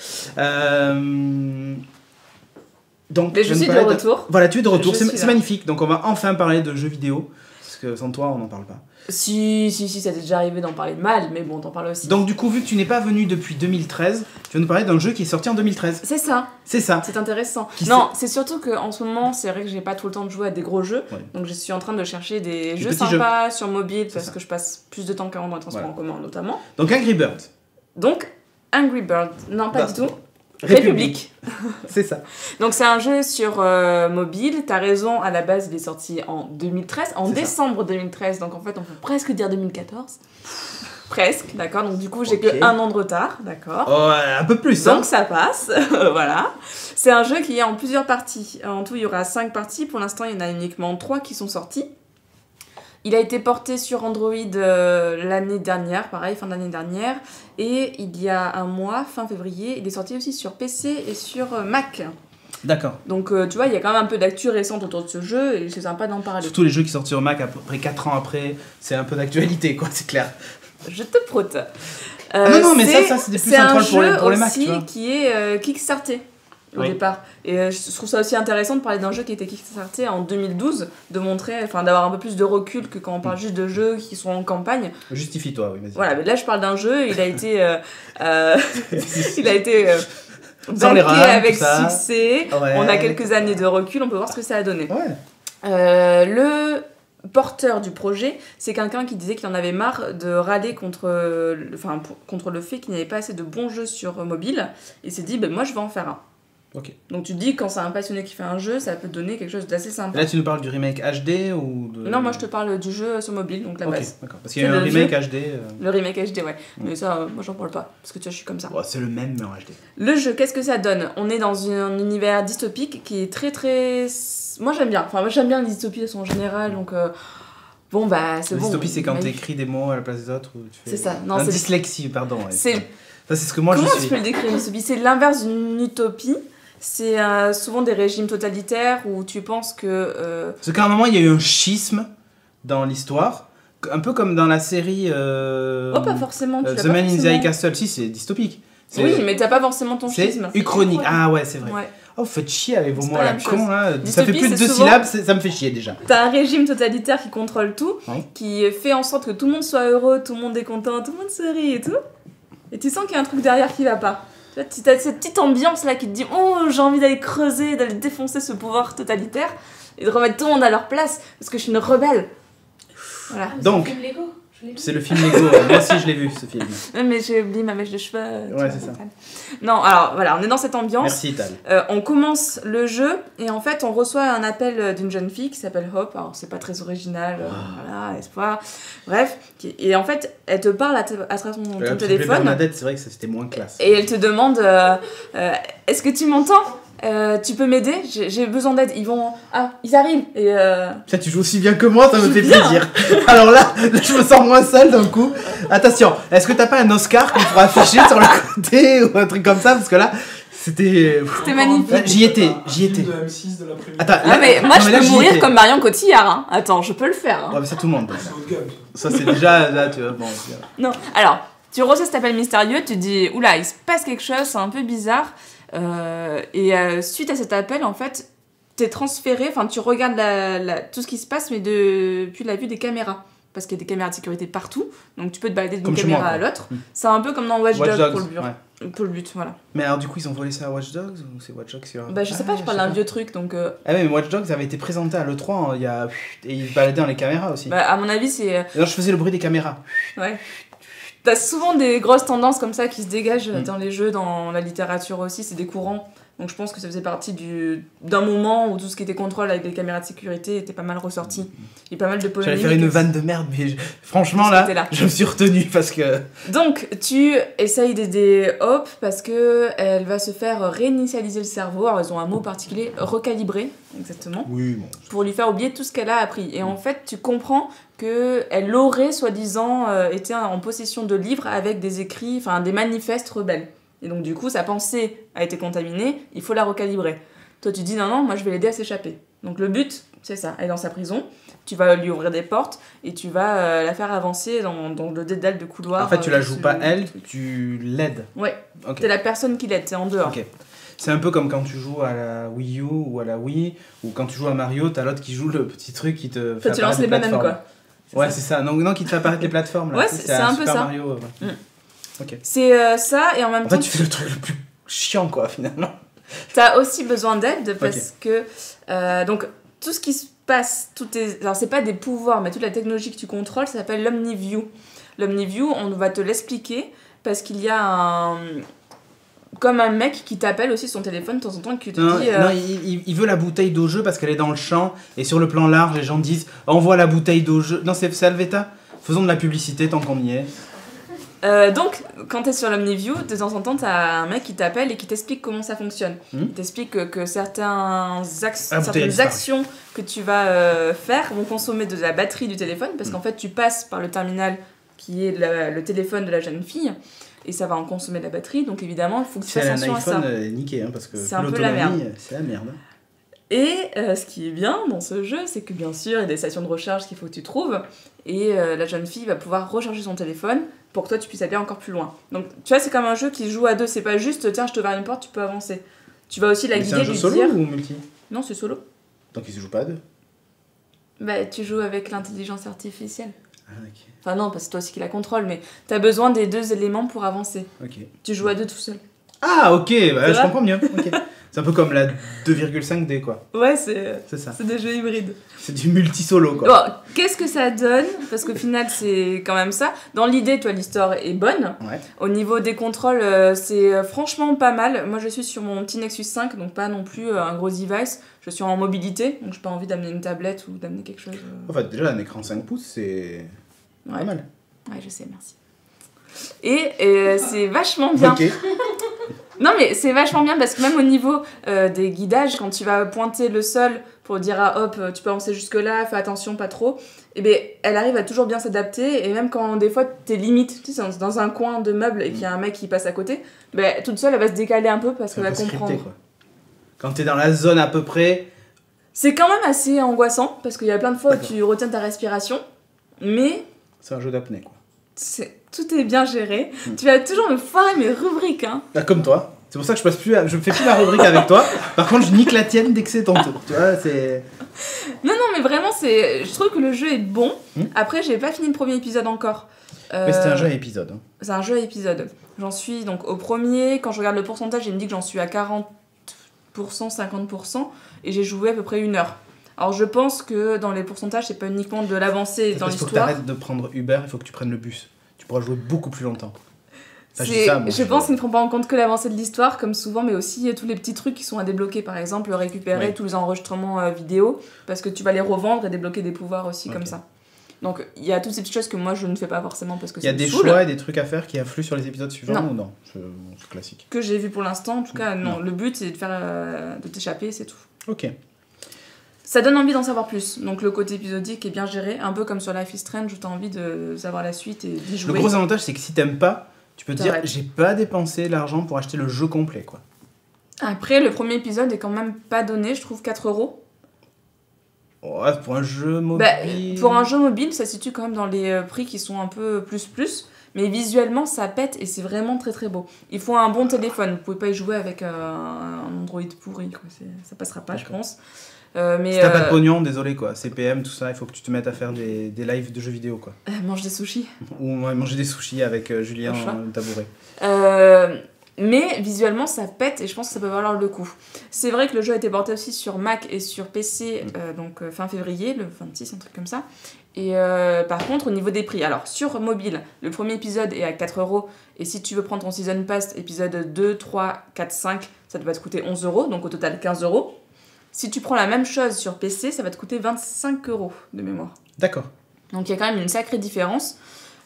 Donc, mais je suis de retour. Voilà, tu es de retour, c'est magnifique. Donc on va enfin parler de jeux vidéo, parce que sans toi on n'en parle pas. Si, ça t'est déjà arrivé d'en parler de mal, mais bon, t'en parles aussi. Donc du coup, vu que tu n'es pas venu depuis 2013, tu vas nous parler d'un jeu qui est sorti en 2013. C'est ça. C'est ça. C'est intéressant. Non, c'est surtout qu'en ce moment, c'est vrai que j'ai pas tout le temps de jouer à des gros jeux, donc je suis en train de chercher des jeux sympas sur mobile, parce que je passe plus de temps qu'avant dans les transports en commun, notamment. Donc Angry Bird. Non, pas du tout. République. C'est ça. Donc c'est un jeu sur mobile, t'as raison, à la base il est sorti en 2013, en décembre 2013, donc en fait on peut presque dire 2014. Presque, d'accord, donc du coup j'ai que 1 an de retard, d'accord. Oh, un peu plus, donc ça passe, voilà. C'est un jeu qui est en plusieurs parties, en tout il y aura 5 parties, pour l'instant il y en a uniquement 3 qui sont sorties. Il a été porté sur Android l'année dernière, pareil, fin d'année dernière. Et il y a un mois, fin février, il est sorti aussi sur PC et sur Mac. D'accord. Donc tu vois, il y a quand même un peu d'actu récente autour de ce jeu et c'est sympa d'en parler. Surtout les jeux qui sortent sur Mac après 4 ans après, c'est un peu d'actualité, quoi, c'est clair. Je te prote. Non, mais ça c'est des plus centrales pour les Mac, tu vois. C'est un jeu aussi qui est kickstarté. Au départ. Et je trouve ça aussi intéressant de parler d'un jeu qui était kickstarté en 2012, de montrer, enfin d'avoir un peu plus de recul que quand on parle juste de jeux qui sont en campagne. Justifie-toi, oui, vas-y. Voilà, mais là je parle d'un jeu, il a été sans les rames, avec succès. Ouais. On a quelques années de recul, on peut voir ce que ça a donné. Ouais. Le porteur du projet, c'est quelqu'un qui disait qu'il en avait marre de râler contre le fait qu'il n'y avait pas assez de bons jeux sur mobile. Et il s'est dit, moi je vais en faire un. Okay. Donc tu te dis, quand c'est un passionné qui fait un jeu, ça peut donner quelque chose d'assez sympa. Là tu nous parles du remake HD ou de... Non, moi je te parle du jeu sur mobile, donc la base. D'accord. Parce qu'il y a un remake HD. Le remake HD, ouais. Mais ça, moi j'en parle pas, parce que tu vois, je suis comme ça. C'est le même, mais en HD. Le jeu, qu'est-ce que ça donne ? On est dans un univers dystopique qui est très très... Moi j'aime bien. Enfin, moi j'aime bien les dystopies de façon générale, donc... Bon, c'est bon. Dystopie, c'est quand t'écris des mots à la place d'autres. C'est ça. Non, c'est dyslexie, pardon. Ouais, ça, c'est ce que moi Comment je suis. tu peux le décrire, une dystopie ? C'est l'inverse d'une utopie. C'est souvent des régimes totalitaires où tu penses que... Parce qu'à un moment, il y a eu un schisme dans l'histoire, un peu comme dans la série... pas forcément. The Man in the High Castle, si, c'est dystopique. Oui, mais t'as pas forcément ton schisme. C'est uchronique. Ah ouais, c'est vrai. Ouais. Oh, vous faites chier avec vos mots à la con, là. Dystopie, ça fait plus de 2 syllabes, ça me fait chier déjà. T'as un régime totalitaire qui contrôle tout, qui fait en sorte que tout le monde soit heureux, tout le monde est content, tout le monde sourit et tout. Et tu sens qu'il y a un truc derrière qui va pas. Tu as cette petite ambiance là qui te dit oh j'ai envie d'aller creuser, d'aller défoncer ce pouvoir totalitaire et de remettre tout le monde à leur place parce que je suis une rebelle. Voilà. Donc, c'est le film Lego. Moi aussi je l'ai vu ce film. Mais j'ai oublié ma mèche de cheveux. Ouais, c'est ça. Non, alors voilà, on est dans cette ambiance. Merci Tal. On commence le jeu et en fait on reçoit un appel d'une jeune fille qui s'appelle Hope. Alors c'est pas très original, voilà, espoir. Bref, et en fait elle te parle à travers ton téléphone. Bernadette, c'est vrai que c'était moins classe. Et elle te demande est-ce que tu m'entends? Tu peux m'aider? J'ai besoin d'aide. Ils arrivent. Et Putain, tu joues aussi bien que moi, ça me fait plaisir. Alors là, je me sens moins seule d'un coup. Attention, est-ce que t'as pas un Oscar qu'on pourra afficher sur le côté ou un truc comme ça? Parce que là, c'était magnifique. J'y étais. De M6 de l'après-midi. Attends, là, mais moi je peux mourir comme Marion Cotillard. Hein. Attends, je peux le faire. Hein. Ouais, mais ça tout le monde. C'est haut de gamme. Ça c'est déjà là, tu vois. Bon. Non, alors tu reçois cet appel mystérieux, tu te dis oula, il se passe quelque chose, c'est un peu bizarre. Suite à cet appel, en fait, t'es transféré, enfin tu regardes tout ce qui se passe, mais depuis la vue des caméras. Parce qu'il y a des caméras de sécurité partout, donc tu peux te balader d'une caméra à l'autre. C'est un peu comme dans Watch Dogs pour le but, voilà. Mais alors du coup, ils ont volé ça à Watch Dogs ou c'est Watch Dogs sur... Bah je sais pas, je parle d'un vieux truc, donc... Ah mais Watch Dogs avait été présenté à l'E3, et ils se baladaient dans les caméras aussi. Bah à mon avis, c'est... Alors je faisais le bruit des caméras. Ouais. T'as souvent des grosses tendances comme ça qui se dégagent dans les jeux, dans la littérature aussi, c'est des courants. Donc je pense que ça faisait partie d'un moment où tout ce qui était contrôle avec les caméras de sécurité était pas mal ressorti. Il y a pas mal de polémiques. J'allais faire une vanne de merde, mais franchement là, je me suis retenu parce que... Donc tu essayes d'aider Hope parce que elle va se faire réinitialiser le cerveau. Alors ils ont un mot particulier, recalibrer, exactement. Oui, bon. Pour lui faire oublier tout ce qu'elle a appris. Et en fait, tu comprends qu'elle aurait soi-disant été en possession de livres avec des écrits, enfin des manifestes rebelles. Et donc du coup, sa pensée a été contaminée, il faut la recalibrer. Toi, tu dis non, moi je vais l'aider à s'échapper. Donc le but, c'est ça, elle est dans sa prison, tu vas lui ouvrir des portes et tu vas la faire avancer dans le dédale de couloir. En fait, tu la joues pas elle, tu l'aides. Ouais, okay. T'es la personne qui l'aide, t'es en dehors. Okay. C'est un peu comme quand tu joues à la Wii U ou à la Wii, ou quand tu joues à Mario, t'as l'autre qui joue le petit truc qui te fait tu lances les bananes, quoi. Ouais, c'est ça. Non, qui te fait apparaître les plateformes. Là. Ouais, c'est un peu Super ça. Mario, ouais. Okay. C'est ça, et en même temps... En fait, tu fais le truc le plus chiant, quoi, finalement. T'as aussi besoin d'aide parce que... donc, tout ce qui se passe, alors, c'est pas des pouvoirs, mais toute la technologie que tu contrôles, ça s'appelle l'Omniview. L'Omniview, on va te l'expliquer parce qu'il y a comme un mec qui t'appelle aussi sur son téléphone de temps en temps qui te dit... Non, il veut la bouteille d'eau jeu parce qu'elle est dans le champ et sur le plan large, les gens disent « Envoie la bouteille d'eau jeu ». Non, c'est Alveta. Faisons de la publicité tant qu'on y est. Donc, quand t'es sur l'Omniview, de temps en temps, t'as un mec qui t'appelle et qui t'explique comment ça fonctionne. Il t'explique que certaines actions que tu vas faire vont consommer de la batterie du téléphone, parce qu'en fait, tu passes par le terminal qui est le téléphone de la jeune fille, et ça va en consommer de la batterie, donc évidemment, il faut que tu fasses attention à ça. C'est un iPhone niqué, hein, parce que c'est un peu la merde. C'est la merde. Et ce qui est bien dans ce jeu, c'est que bien sûr, il y a des stations de recharge qu'il faut que tu trouves, et la jeune fille va pouvoir recharger son téléphone pour que toi tu puisses aller encore plus loin. Donc tu vois, c'est comme un jeu qui se joue à deux, c'est pas juste tiens, je te ouvre une porte, tu peux avancer. Tu vas aussi la guider, c'est un jeu solo ou multi? Non, c'est solo. Donc il se joue pas à deux? Bah, tu joues avec l'intelligence artificielle. Ah, ok. Enfin, non, parce que c'est toi aussi qui la contrôle, mais t'as besoin des deux éléments pour avancer. Ok. Tu joues à deux tout seul. Ah, ok, bah, je comprends mieux. Okay. C'est un peu comme la 2,5D, quoi. Ouais, c'est ça. C'est des jeux hybrides. C'est du multi-solo, quoi. Bon, qu'est-ce que ça donne? Parce qu'au final, c'est quand même ça. Dans l'idée, toi, l'histoire est bonne. Ouais. Au niveau des contrôles, c'est franchement pas mal. Moi, je suis sur mon petit Nexus 5, donc pas non plus un gros device. Je suis en mobilité, donc j'ai pas envie d'amener une tablette ou d'amener quelque chose. En fait, déjà, un écran 5 pouces, c'est pas mal. Ouais, je sais, merci. Et c'est vachement bien. Ok. Non, mais c'est vachement bien parce que même au niveau des guidages, quand tu vas pointer le sol pour dire à Hop, tu peux avancer jusque-là, fais attention, pas trop, et bien elle arrive à toujours bien s'adapter. Et même quand des fois t'es limite, tu sais, dans un coin de meuble et qu'il y a un mec qui passe à côté, ben, toute seule elle va se décaler un peu parce qu'elle va comprendre. Quoi. Quand t'es dans la zone à peu près. C'est quand même assez angoissant parce qu'il y a plein de fois où tu retiens ta respiration, mais. C'est un jeu d'apnée, quoi. Tout est bien géré. Tu vas toujours me foirer mes rubriques, hein. Bah, comme toi. C'est pour ça que je fais plus la rubrique avec toi. Par contre, je nique la tienne dès que c'est ton tour. Tu vois, c'est... Non, mais vraiment, je trouve que le jeu est bon. Après, j'ai pas fini le premier épisode encore. Mais c'était un jeu à épisode. Hein. C'est un jeu à épisode. J'en suis donc au premier. Quand je regarde le pourcentage, il me dit que j'en suis à 40%, 50%. Et j'ai joué à peu près 1 heure. Alors je pense que dans les pourcentages, c'est pas uniquement de l'avancée dans l'histoire. Il faut que tu arrêtes de prendre Uber, il faut que tu prennes le bus. Tu pourras jouer beaucoup plus longtemps. Enfin, je pense qu'ils ne prend pas en compte que l'avancée de l'histoire, comme souvent, mais aussi tous les petits trucs qui sont à débloquer. Par exemple, récupérer tous les enregistrements vidéo, parce que tu vas les revendre et débloquer des pouvoirs aussi comme ça. Donc il y a toutes ces petites choses que moi je ne fais pas forcément parce que il y a des choix et des trucs à faire qui affluent sur les épisodes suivants ou non? C'est classique. Que j'ai vu pour l'instant, en tout cas, non. Le but c'est de t'échapper, c'est tout. Ok. Ça donne envie d'en savoir plus. Donc le côté épisodique est bien géré, un peu comme sur Life is Strange où t'as envie de savoir la suite et d'y jouer. Le gros avantage c'est que si t'aimes pas, tu peux te dire j'ai pas dépensé l'argent pour acheter le jeu complet quoi. Après le premier épisode est quand même pas donné, je trouve 4€. Ouais, pour un jeu mobile... pour un jeu mobile, ça se situe quand même dans les prix qui sont un peu plus. Mais visuellement, ça pète et c'est vraiment très très beau. Il faut un bon téléphone. Vous pouvez pas y jouer avec un Android pourri. Quoi. Ça passera pas, je pense. Mais si t'as pas de pognon, désolé quoi. CPM, tout ça, il faut que tu te mettes à faire des lives de jeux vidéo quoi. Mange des sushis. Ou manger des sushis avec Julien Tabouret. Mais visuellement ça pète et je pense que ça peut valoir le coup. C'est vrai que le jeu a été porté aussi sur Mac et sur PC donc fin février, le 26, un truc comme ça. Et par contre au niveau des prix, alors sur mobile, le premier épisode est à 4€ et si tu veux prendre ton Season Pass, épisode 2, 3, 4, 5, ça va te coûter 11€, donc au total 15€. Si tu prends la même chose sur PC, ça va te coûter 25€ de mémoire. D'accord. Donc il y a quand même une sacrée différence.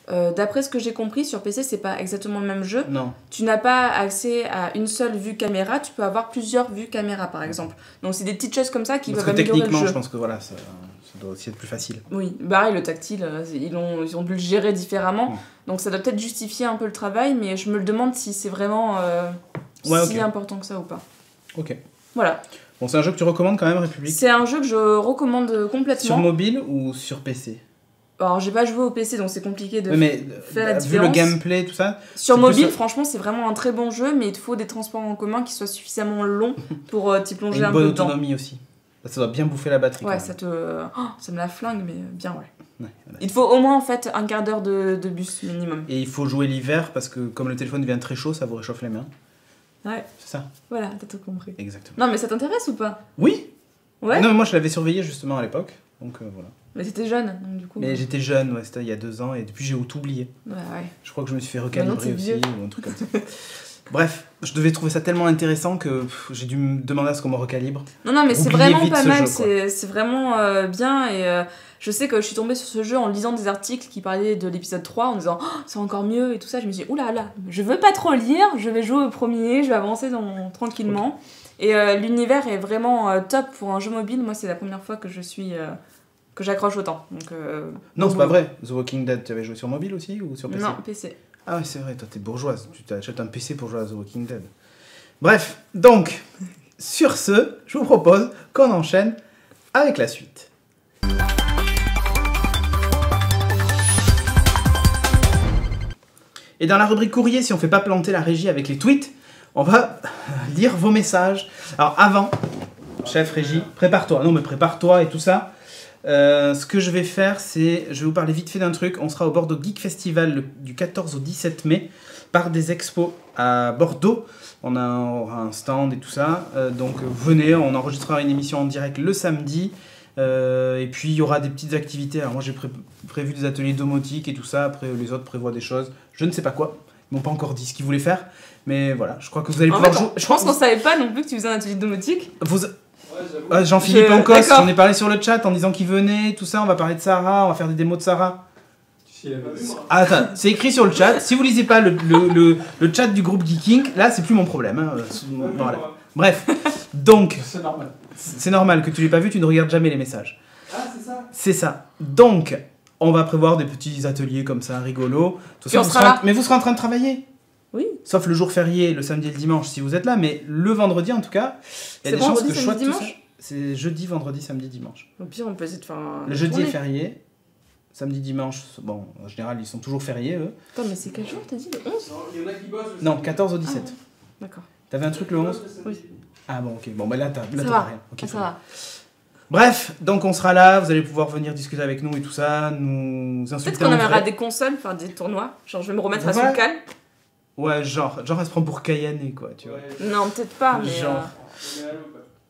D'après ce que j'ai compris, sur PC, c'est pas exactement le même jeu. Non. Tu n'as pas accès à une seule vue caméra, tu peux avoir plusieurs vues caméra, par exemple. Donc c'est des petites choses comme ça qui peuvent améliorer le jeu. Techniquement, je pense que voilà, ça doit aussi être plus facile. Oui, pareil, le tactile, ils ont dû le gérer différemment. Donc ça doit peut-être justifier un peu le travail, mais je me le demande si c'est vraiment si important que ça ou pas. Ok. Voilà. Bon, c'est un jeu que tu recommandes quand même, République? C'est un jeu que je recommande complètement. Sur mobile ou sur PC? Alors, j'ai pas joué au PC, donc c'est compliqué de faire la différence. Vu le gameplay, tout ça... Sur mobile, franchement, c'est vraiment un très bon jeu, mais il te faut des transports en commun qui soient suffisamment longs pour t'y plonger un peu dedans. Une bonne autonomie aussi. Ça doit bien bouffer la batterie. Ouais, ça me la flingue, mais bien, ouais. Voilà. Il te faut au moins, en fait, un quart d'heure de bus minimum. Et il faut jouer l'hiver, parce que comme le téléphone devient très chaud, ça vous réchauffe les mains. Ouais. C'est ça. Voilà, t'as tout compris. Exactement. Non, mais ça t'intéresse ou pas? Oui. Ouais. Non, mais moi, je l'avais surveillé, justement, à l'époque. Donc, voilà. Mais t'étais jeune, donc du coup... Mais j'étais jeune, ouais, c'était il y a 2 ans, et depuis j'ai tout oublié. Ouais. Je crois que je me suis fait recalibrer aussi, ou un truc comme ça. Bref, je devais trouver ça tellement intéressant que j'ai dû me demander à ce qu'on me recalibre. Non, mais c'est vraiment pas mal, c'est vraiment bien, et je sais que je suis tombée sur ce jeu en lisant des articles qui parlaient de l'épisode 3, en disant « c'est encore mieux » et tout ça, je me suis dit « oulala, je veux pas trop lire, je vais jouer au premier, je vais avancer tranquillement ». Et l'univers est vraiment top pour un jeu mobile, moi c'est la première fois que que j'accroche autant. Donc, non, c'est pas vrai. The Walking Dead, tu avais joué sur mobile aussi ou sur PC? Non, PC. Ah oui, c'est vrai, toi t'es bourgeoise, tu t'achètes un PC pour jouer à The Walking Dead. Bref, donc, sur ce, je vous propose qu'on enchaîne avec la suite. Et dans la rubrique courrier, si on fait pas planter la régie avec les tweets, on va lire vos messages. Alors avant, chef régie, prépare-toi. Non mais prépare-toi et tout ça. Ce que je vais faire, c'est... Je vais vous parler vite fait d'un truc. On sera au Bordeaux Geek Festival du 14 au 17 mai par des expos à Bordeaux. On aura un stand et tout ça. Donc venez, on enregistrera une émission en direct le samedi. Et puis il y aura des petites activités. Alors moi j'ai prévu des ateliers domotique et tout ça. Après les autres prévoient des choses. Je ne sais pas quoi. Ils m'ont pas encore dit ce qu'ils voulaient faire. Mais voilà, je crois que vous allez pouvoir jouer. Je pense qu'on savait pas non plus que tu faisais un atelier de domotique. Jean-Philippe Ancos, on est parlé sur le chat en disant qu'il venait, tout ça, on va parler de Sarah, on va faire des démos de Sarah. Attends, c'est écrit sur le chat. Si vous lisez pas le chat du groupe Geeking, là c'est plus mon problème. Hein. Voilà. Bref, donc c'est normal que tu l'aies pas vu, tu ne regardes jamais les messages. Ah, c'est ça. C'est ça. Donc, on va prévoir des petits ateliers comme ça, rigolos. Mais vous serez en train de travailler. Oui. Sauf le jour férié, le samedi et le dimanche si vous êtes là, mais le vendredi en tout cas, il y a des chances que je sois tout ça. C'est jeudi, vendredi, samedi, dimanche. Au pire, on peut essayer de faire un... Le jeudi est férié, samedi, dimanche, bon, en général ils sont toujours fériés eux. Attends, mais c'est quel jour t'as dit, le 11? Il y en a qui bossent. Non, 14 au 17. Ah, d'accord. T'avais un truc le 11? Oui. Ah bon, ok. Bon, bah là, t'as ça rien. Va. Okay, ça va. Bref, donc on sera là, vous allez pouvoir venir discuter avec nous et tout ça, nous insulter. Peut-être qu'on amènera des consoles, faire des tournois. Genre, je vais me remettre à Soulcal. Ouais, genre elle se prend pour Kayane, quoi, tu vois. Non, peut-être pas, mais. Genre.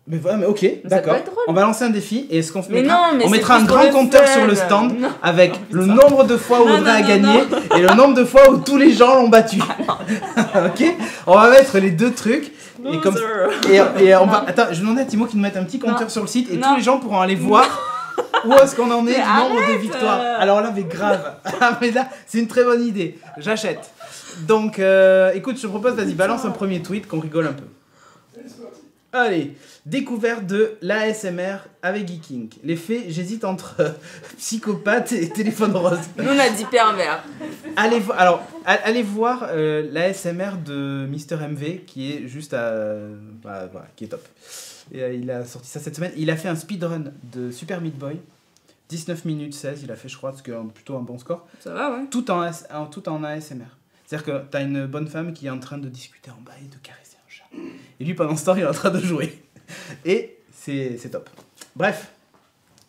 Mais ouais, mais ok, d'accord. On va lancer un défi et est-ce qu'on mettra un grand compteur sur le stand avec le nombre de fois où Audrey a gagné et le nombre de fois où tous les gens l'ont battu. Ok. On va mettre les deux trucs. Et comme et on va attends, je demandais à Timo qu'il nous mette un petit compteur sur le site et tous les gens pourront aller voir où est-ce qu'on en est du nombre de victoires. Alors là, mais grave. Mais là, c'est une très bonne idée. J'achète. Donc écoute, je te propose, vas-y, balance un premier tweet qu'on rigole un peu. Allez, découverte de l'ASMR avec Geeking. Les faits, j'hésite entre psychopathe et téléphone rose. Nous, on a dit pervers. Allez voir l'ASMR de Mister MV qui est juste qui est top. Et, il a sorti ça cette semaine. Il a fait un speedrun de Super Meat Boy. 19 minutes 16, il a fait, je crois, plutôt un bon score. Ça va, ouais. Tout en ASMR. C'est-à-dire que t'as une bonne femme qui est en train de discuter en bas et de caresser un chat. Et lui, pendant ce temps, il est en train de jouer. Et c'est top. Bref.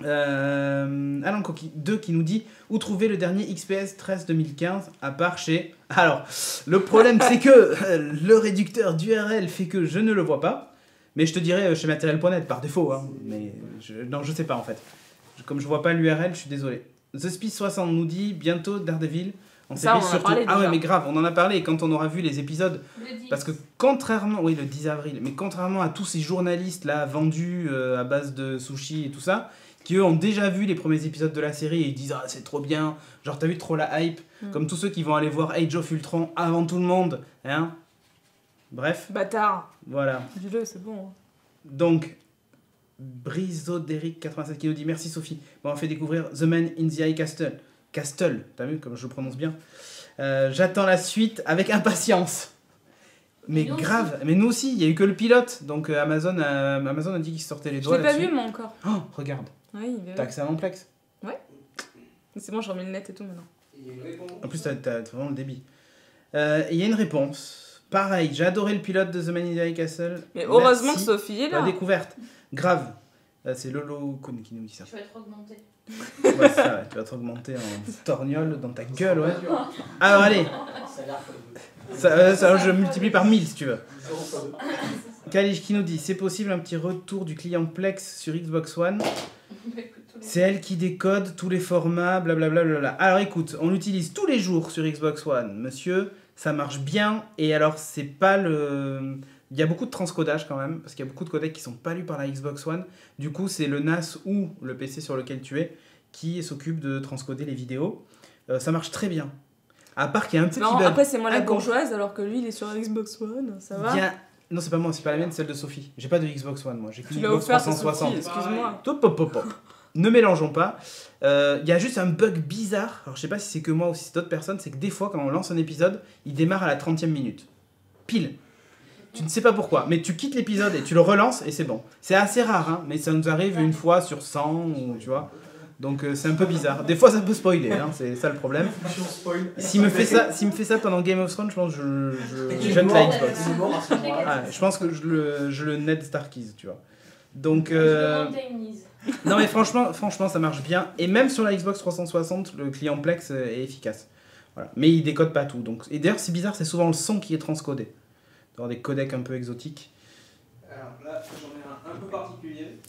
Alan Coqui 2 qui nous dit où trouver le dernier XPS 13 2015 à part chez... Alors, le problème c'est que le réducteur d'URL fait que je ne le vois pas. Mais je te dirais chez matériel.net par défaut. Hein. Mais je sais pas en fait. Comme je vois pas l'URL, je suis désolé. The Space 60 nous dit bientôt Daredevil. On en a parlé déjà. Ah ouais, mais grave, on en a parlé quand on aura vu les épisodes. Parce que contrairement... Oui, le 10 avril. Mais contrairement à tous ces journalistes là vendus à base de sushi et tout ça, qui eux ont déjà vu les premiers épisodes de la série et ils disent « Ah, c'est trop bien !» Genre, t'as vu trop la hype. Comme tous ceux qui vont aller voir Age of Ultron avant tout le monde. Hein. Bref. Bâtard. Voilà. Dis-le, c'est bon. Donc... Brisoderic87 qui nous dit merci Sophie. Bon, on fait découvrir The Man in the High Castle. Castle, t'as vu comme je le prononce bien. J'attends la suite avec impatience. Mais grave, aussi. Mais nous aussi, il y a eu que le pilote. Donc Amazon a dit qu'il sortait les doigts. Je l'ai pas vu moi encore. Oh, regarde. Oui, t'as accès à Amplex. Ouais. C'est bon, je remets le net et tout maintenant. En plus, t'as vraiment le débit. Il y a une réponse. Pareil, j'ai adoré le pilote de The Man in the High Castle. Mais heureusement que Sophie est là. La découverte. Grave. C'est Lolo Kun qui nous dit ça. Tu vas être augmenté. Ouais, ça, ouais. Tu vas te augmenter en torgnole dans ta gueule, ouais. Alors, allez. Ça, je multiplie par 1000 si tu veux. Kalish qui nous dit c'est possible un petit retour du client Plex sur Xbox One. C'est elle qui décode tous les formats, blablabla. Alors écoute, on l'utilise tous les jours sur Xbox One, monsieur. Ça marche bien. Et alors, c'est pas le... Il y a beaucoup de transcodage quand même, parce qu'il y a beaucoup de codecs qui sont pas lus par la Xbox One. Du coup, c'est le NAS ou le PC sur lequel tu es qui s'occupe de transcoder les vidéos. Ça marche très bien. À part qu'il y a un petit bug. Après, c'est moi la bourgeoise, alors que lui, il est sur Xbox One, ça va Non, c'est pas moi, c'est pas la mienne, c'est celle de Sophie. J'ai pas de Xbox One, moi. J'ai qu'une Xbox 360. Excuse-moi. Ne mélangeons pas. Il y a juste un bug bizarre. Alors, je sais pas si c'est que moi ou si c'est d'autres personnes. C'est que des fois, quand on lance un épisode, il démarre à la 30e minute. Pile. Tu ne sais pas pourquoi, mais tu quittes l'épisode et tu le relances et c'est bon. C'est assez rare, hein, mais ça nous arrive une fois sur 100, ou, tu vois. Donc c'est un peu bizarre. Des fois ça peut spoiler, hein, c'est ça le problème. S'il me fait ça pendant Game of Thrones, je pense que je jette la Xbox. Je pense que je le net Starkeys, tu vois. Donc non mais franchement ça marche bien. Et même sur la Xbox 360, le client Plex est efficace. Voilà. Mais il décode pas tout. Donc... Et d'ailleurs c'est bizarre, c'est souvent le son qui est transcodé. Dans des codecs un peu exotiques. Alors là, j'en ai un peu particulier.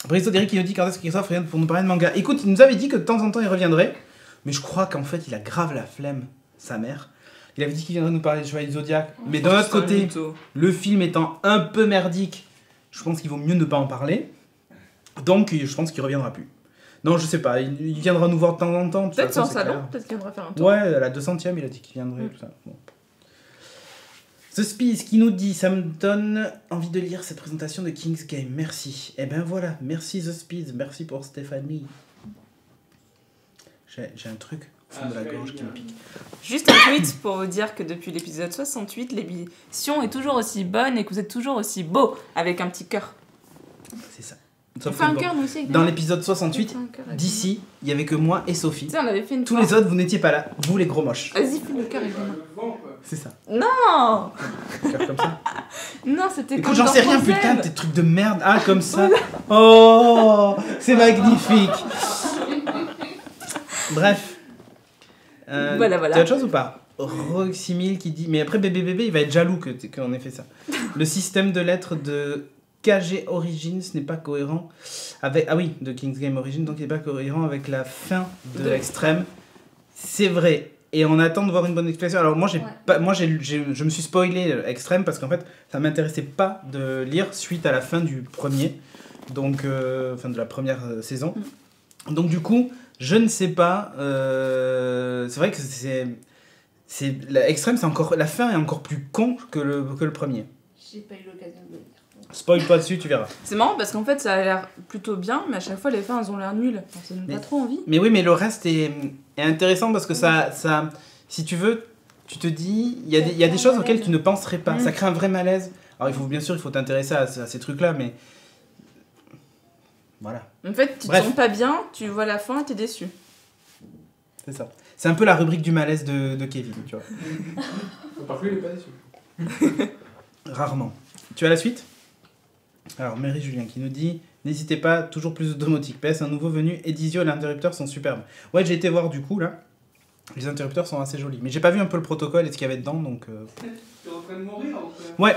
Bristo Derrick qui nous dit quand est-ce qu'il sort rien pour nous parler de manga. Écoute, il nous avait dit que de temps en temps il reviendrait, mais je crois qu'en fait il a grave la flemme, sa mère. Il avait dit qu'il viendrait nous parler de Chevalier du Zodiac, mais d'un autre côté, le film étant un peu merdique, je pense qu'il vaut mieux ne pas en parler. Donc je pense qu'il reviendra plus. Non, je sais pas, il viendra nous voir de temps en temps. Peut-être sur un salon, peut-être qu'il viendra faire un tour. Ouais, à la 200e, il a dit qu'il viendrait. Tout ça. Bon. The Spies qui nous dit ça me donne envie de lire cette présentation de King's Game. Merci. Et ben voilà, merci The Spies, merci pour Stéphanie. J'ai un truc au fond de la gorge qui me pique. Juste un tweet pour vous dire que depuis l'épisode 68, l'émission est toujours aussi bonne et que vous êtes toujours aussi beau avec un petit cœur. C'est ça. Sauf fait un que cœur, moi aussi. dans l'épisode 68, d'ici, il y avait que moi et Sophie. Tu sais, on avait fait une Tous les autres, vous n'étiez pas là. Vous, les gros moches. Vas-y, fais le cœur avec les mains. C'est ça. Non. Cœur comme ça. Non, c'était Écoute, j'en sais rien, putain, tes trucs de merde. Ah, comme ça. Oh, c'est magnifique. Bref. Voilà. T'as autre chose ou pas? Roxymil qui dit... Mais après, bébé, il va être jaloux qu'on ait fait ça. Le système de lettres de KG Origins n'est pas cohérent avec... Ah oui, de King's Game Origins, donc il n'est pas cohérent avec la fin de Extrême. C'est vrai. Et on attend de voir une bonne explication. Alors moi, je me suis spoilé Extrême parce qu'en fait, ça m'intéressait pas de lire suite à la fin du premier. Donc, fin de la première saison. Donc du coup, je ne sais pas... c'est vrai que Extrême, c'est encore... La fin est encore plus con que le premier. J'ai pas eu l'occasion de le lire. Spoil pas dessus, tu verras. C'est marrant parce qu'en fait ça a l'air plutôt bien, mais à chaque fois les fins elles ont l'air nulles. Enfin, ça donne pas trop envie. Mais oui, mais le reste est intéressant parce que ça, si tu veux, tu te dis, il y a des choses auxquelles tu ne penserais pas. Ça crée un vrai malaise. Alors il faut t'intéresser à ces trucs-là, mais voilà. En fait, tu te sens pas bien, tu vois la fin, t'es déçu. C'est ça. C'est un peu la rubrique du malaise de Kevin, tu vois. Parfois il est pas déçu. Rarement. Tu as la suite ? Alors, Mary Julien qui nous dit n'hésitez pas, toujours plus de domotique. PS, un nouveau venu, Edizio et l'interrupteur sont superbes. Ouais, j'ai été voir du coup là. Les interrupteurs sont assez jolis. Mais j'ai pas vu un peu le protocole et ce qu'il y avait dedans donc. T'es en train de mourir ou quoi ? Ouais,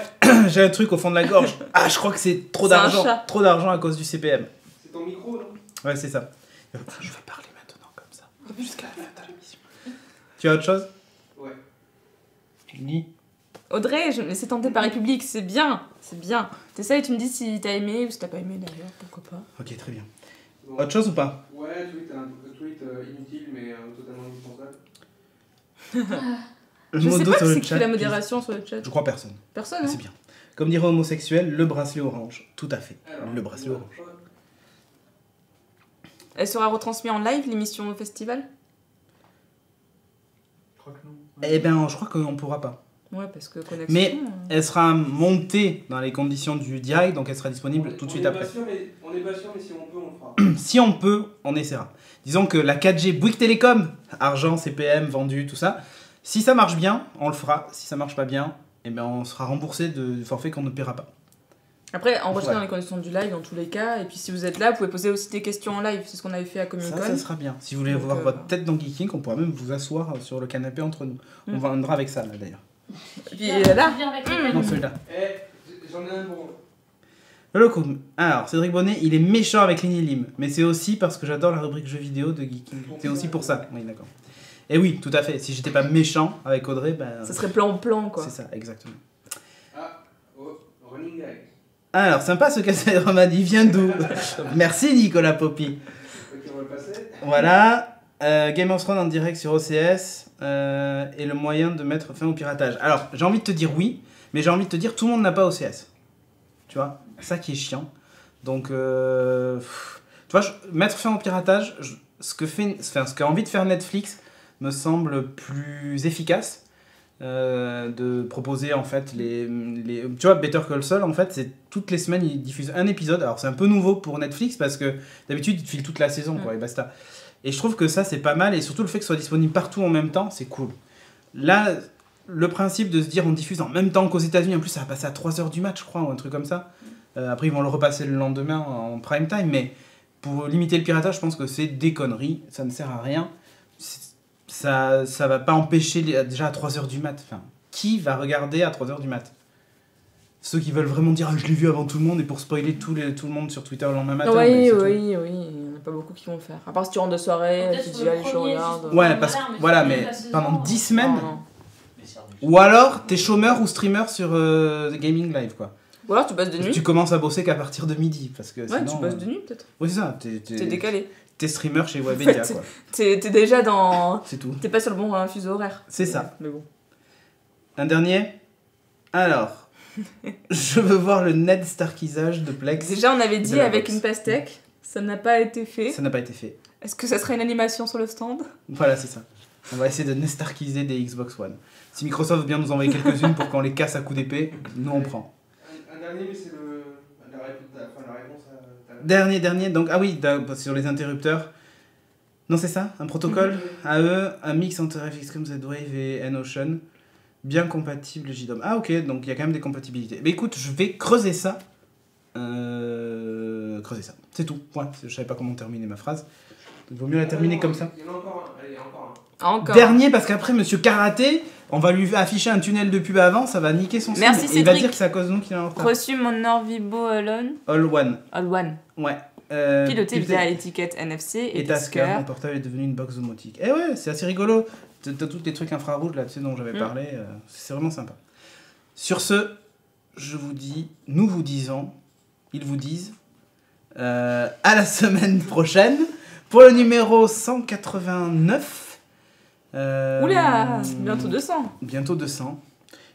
j'ai un truc au fond de la gorge. Ah, je crois que c'est trop d'argent. Trop d'argent à cause du CPM. C'est ton micro, non ? Ouais, c'est ça. Je vais parler maintenant comme ça. Jusqu'à la fin de l'émission. Tu as autre chose ? Ouais. Ni. Audrey, je me laissais tenter par République, c'est bien, c'est bien. T'essayes, tu me dis si t'as aimé ou si t'as pas aimé d'ailleurs, pourquoi pas. Ok, très bien. Bon. Autre chose ou pas ? Ouais, tweet inutile mais totalement indispensable. Je sais pas qui fait la modération sur le chat. Je crois personne. Personne, hein ? C'est bien. Comme dirait homosexuel, le bracelet orange. Tout à fait. Alors, le bracelet orange. Elle sera retransmise en live, l'émission au festival ? Je crois que non. Eh ben, je crois qu'on pourra pas. Ouais, parce que connexion... Mais elle sera montée dans les conditions du direct, donc elle sera disponible tout de suite après. On n'est pas sûr, mais si on peut, on le fera. Si on peut, on essaiera. Disons que la 4G Bouygues Télécom, argent, CPM, vendu, tout ça, si ça marche bien, on le fera. Si ça marche pas bien, eh ben on sera remboursé du forfait qu'on ne paiera pas. Après, enregistrer dans les conditions du live dans tous les cas, et puis si vous êtes là, vous pouvez poser aussi des questions en live, c'est ce qu'on avait fait à Comic Con. Ça sera bien. Si vous voulez donc, voir votre tête dans Geeking, on pourra même vous asseoir sur le canapé entre nous. On viendra avec ça, là, d'ailleurs. Et puis là... Non, celui-là. J'en ai un bon. Le coup. Alors, Cédric Bonnet, il est méchant avec Lini mais c'est aussi parce que j'adore la rubrique jeux vidéo de Geeking. C'est aussi pour ça. Oui, d'accord. Et oui, tout à fait. Si j'étais pas méchant avec Audrey, ben... Ça serait plan, quoi. C'est ça, exactement. Ah, running gag. Alors, sympa ce qu'elle m'a dit. Vient d'où? Merci Nicolas Poppy. Ok, on va le passer. Voilà. Game of Thrones en direct sur OCS et le moyen de mettre fin au piratage. Alors, j'ai envie de te dire oui, mais j'ai envie de te dire tout le monde n'a pas OCS. Tu vois, ça qui est chiant. Donc, tu vois, mettre fin au piratage, ce qu'a envie de faire Netflix me semble plus efficace. De proposer en fait tu vois, Better Call Saul en fait c'est toutes les semaines ils diffusent un épisode. Alors c'est un peu nouveau pour Netflix parce que d'habitude ils te filent toute la saison quoi, et basta. Et je trouve que ça c'est pas mal, et surtout le fait que ce soit disponible partout en même temps, c'est cool. Là le principe de se dire on diffuse en même temps qu'aux États-Unis, en plus ça va passer à 3h du match je crois, ou un truc comme ça. Après ils vont le repasser le lendemain en prime time, mais pour limiter le piratage je pense que c'est des conneries, ça ne sert à rien. Ça va pas empêcher déjà à 3h du mat. Enfin, qui va regarder à 3h du mat? Ceux qui veulent vraiment dire je l'ai vu avant tout le monde et pour spoiler tout le monde sur Twitter le lendemain matin. Oui, il n'y en a pas beaucoup qui vont le faire. À part si tu rentres de soirée, tu te dis allez je regarde. Ouais, parce que voilà, mais pendant 10 semaines. Ou alors t'es chômeur ou streamer sur Gaming Live quoi. Ou alors tu passes de nuit. Tu commences à bosser qu'à partir de midi parce que sinon, tu passes de nuit peut-être. Oui c'est ça. T'es décalé. T'es streamer chez Webedia quoi. T'es déjà dans... C'est tout. T'es pas sur le bon fuseau horaire. C'est ça. Mais bon. Un dernier. Alors, je veux voir le Ned Starkisage de Plex. Déjà on avait dit avec une pastèque, ça n'a pas été fait. Ça n'a pas été fait. Est-ce que ça serait une animation sur le stand? Voilà, c'est ça. On va essayer de Ned Starkiser des Xbox One. Si Microsoft veut bien nous envoyer quelques-unes pour qu'on les casse à coups d'épée, nous on prend. Un dernier, mais c'est la réponse à ta Dernier, donc, ah oui, sur les interrupteurs. Non, c'est ça, un protocole AE, un mix entre FXCOM Z-Wave et N-Ocean, bien compatible JDOM. Ah ok, donc il y a quand même des compatibilités. Mais écoute, je vais creuser ça. C'est tout. Ouais, je savais pas comment terminer ma phrase. Il vaut mieux la terminer comme ça. Il y en a encore un. Allez, encore un. Encore. Dernier, parce qu'après, Monsieur Karaté, on va lui afficher un tunnel de pub avant, ça va niquer son Merci, signe. Et il va Cédric. dire que c'est à cause de nous qu'il est en retard. Reçu mon Orvibo All One. Ouais. Piloté via l'étiquette NFC et Tasker. Mon portable est devenu une box domotique. Et ouais, c'est assez rigolo. T'as tous les trucs infrarouges là, tu sais, dont j'avais parlé. C'est vraiment sympa. Sur ce, je vous dis, nous vous disons, ils vous disent, à la semaine prochaine pour le numéro 189. Oula, bientôt 200. Bientôt 200.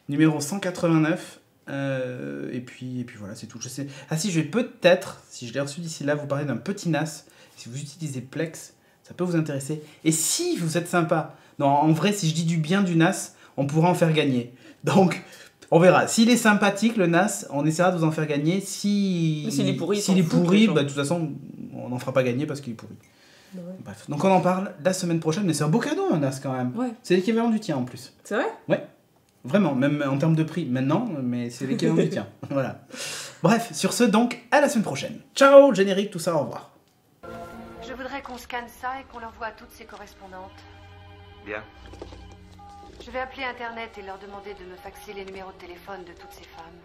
Numéro 189. Et puis voilà, c'est tout. Je sais. Ah si, je vais peut-être, si je l'ai reçu d'ici là, vous parler d'un petit NAS. Si vous utilisez Plex, ça peut vous intéresser. Et si vous êtes sympa, non, en vrai, si je dis du bien du NAS, on pourra en faire gagner. Donc, on verra. S'il est sympathique, le NAS, on essaiera de vous en faire gagner. S'il est pourri, bah, de toute façon, on n'en fera pas gagner parce qu'il est pourri. Ouais. Bref, donc on en parle la semaine prochaine. Mais c'est un beau cadeau, un NAS quand même. Ouais. C'est l'équivalent du tien en plus. C'est vrai ? Ouais. Vraiment, même en termes de prix, maintenant, mais c'est l'équivalent du tien. Voilà. Bref, sur ce, donc, à la semaine prochaine. Ciao, générique, tout ça, au revoir. Je voudrais qu'on scanne ça et qu'on l'envoie à toutes ses correspondantes. Bien. Je vais appeler Internet et leur demander de me faxer les numéros de téléphone de toutes ces femmes.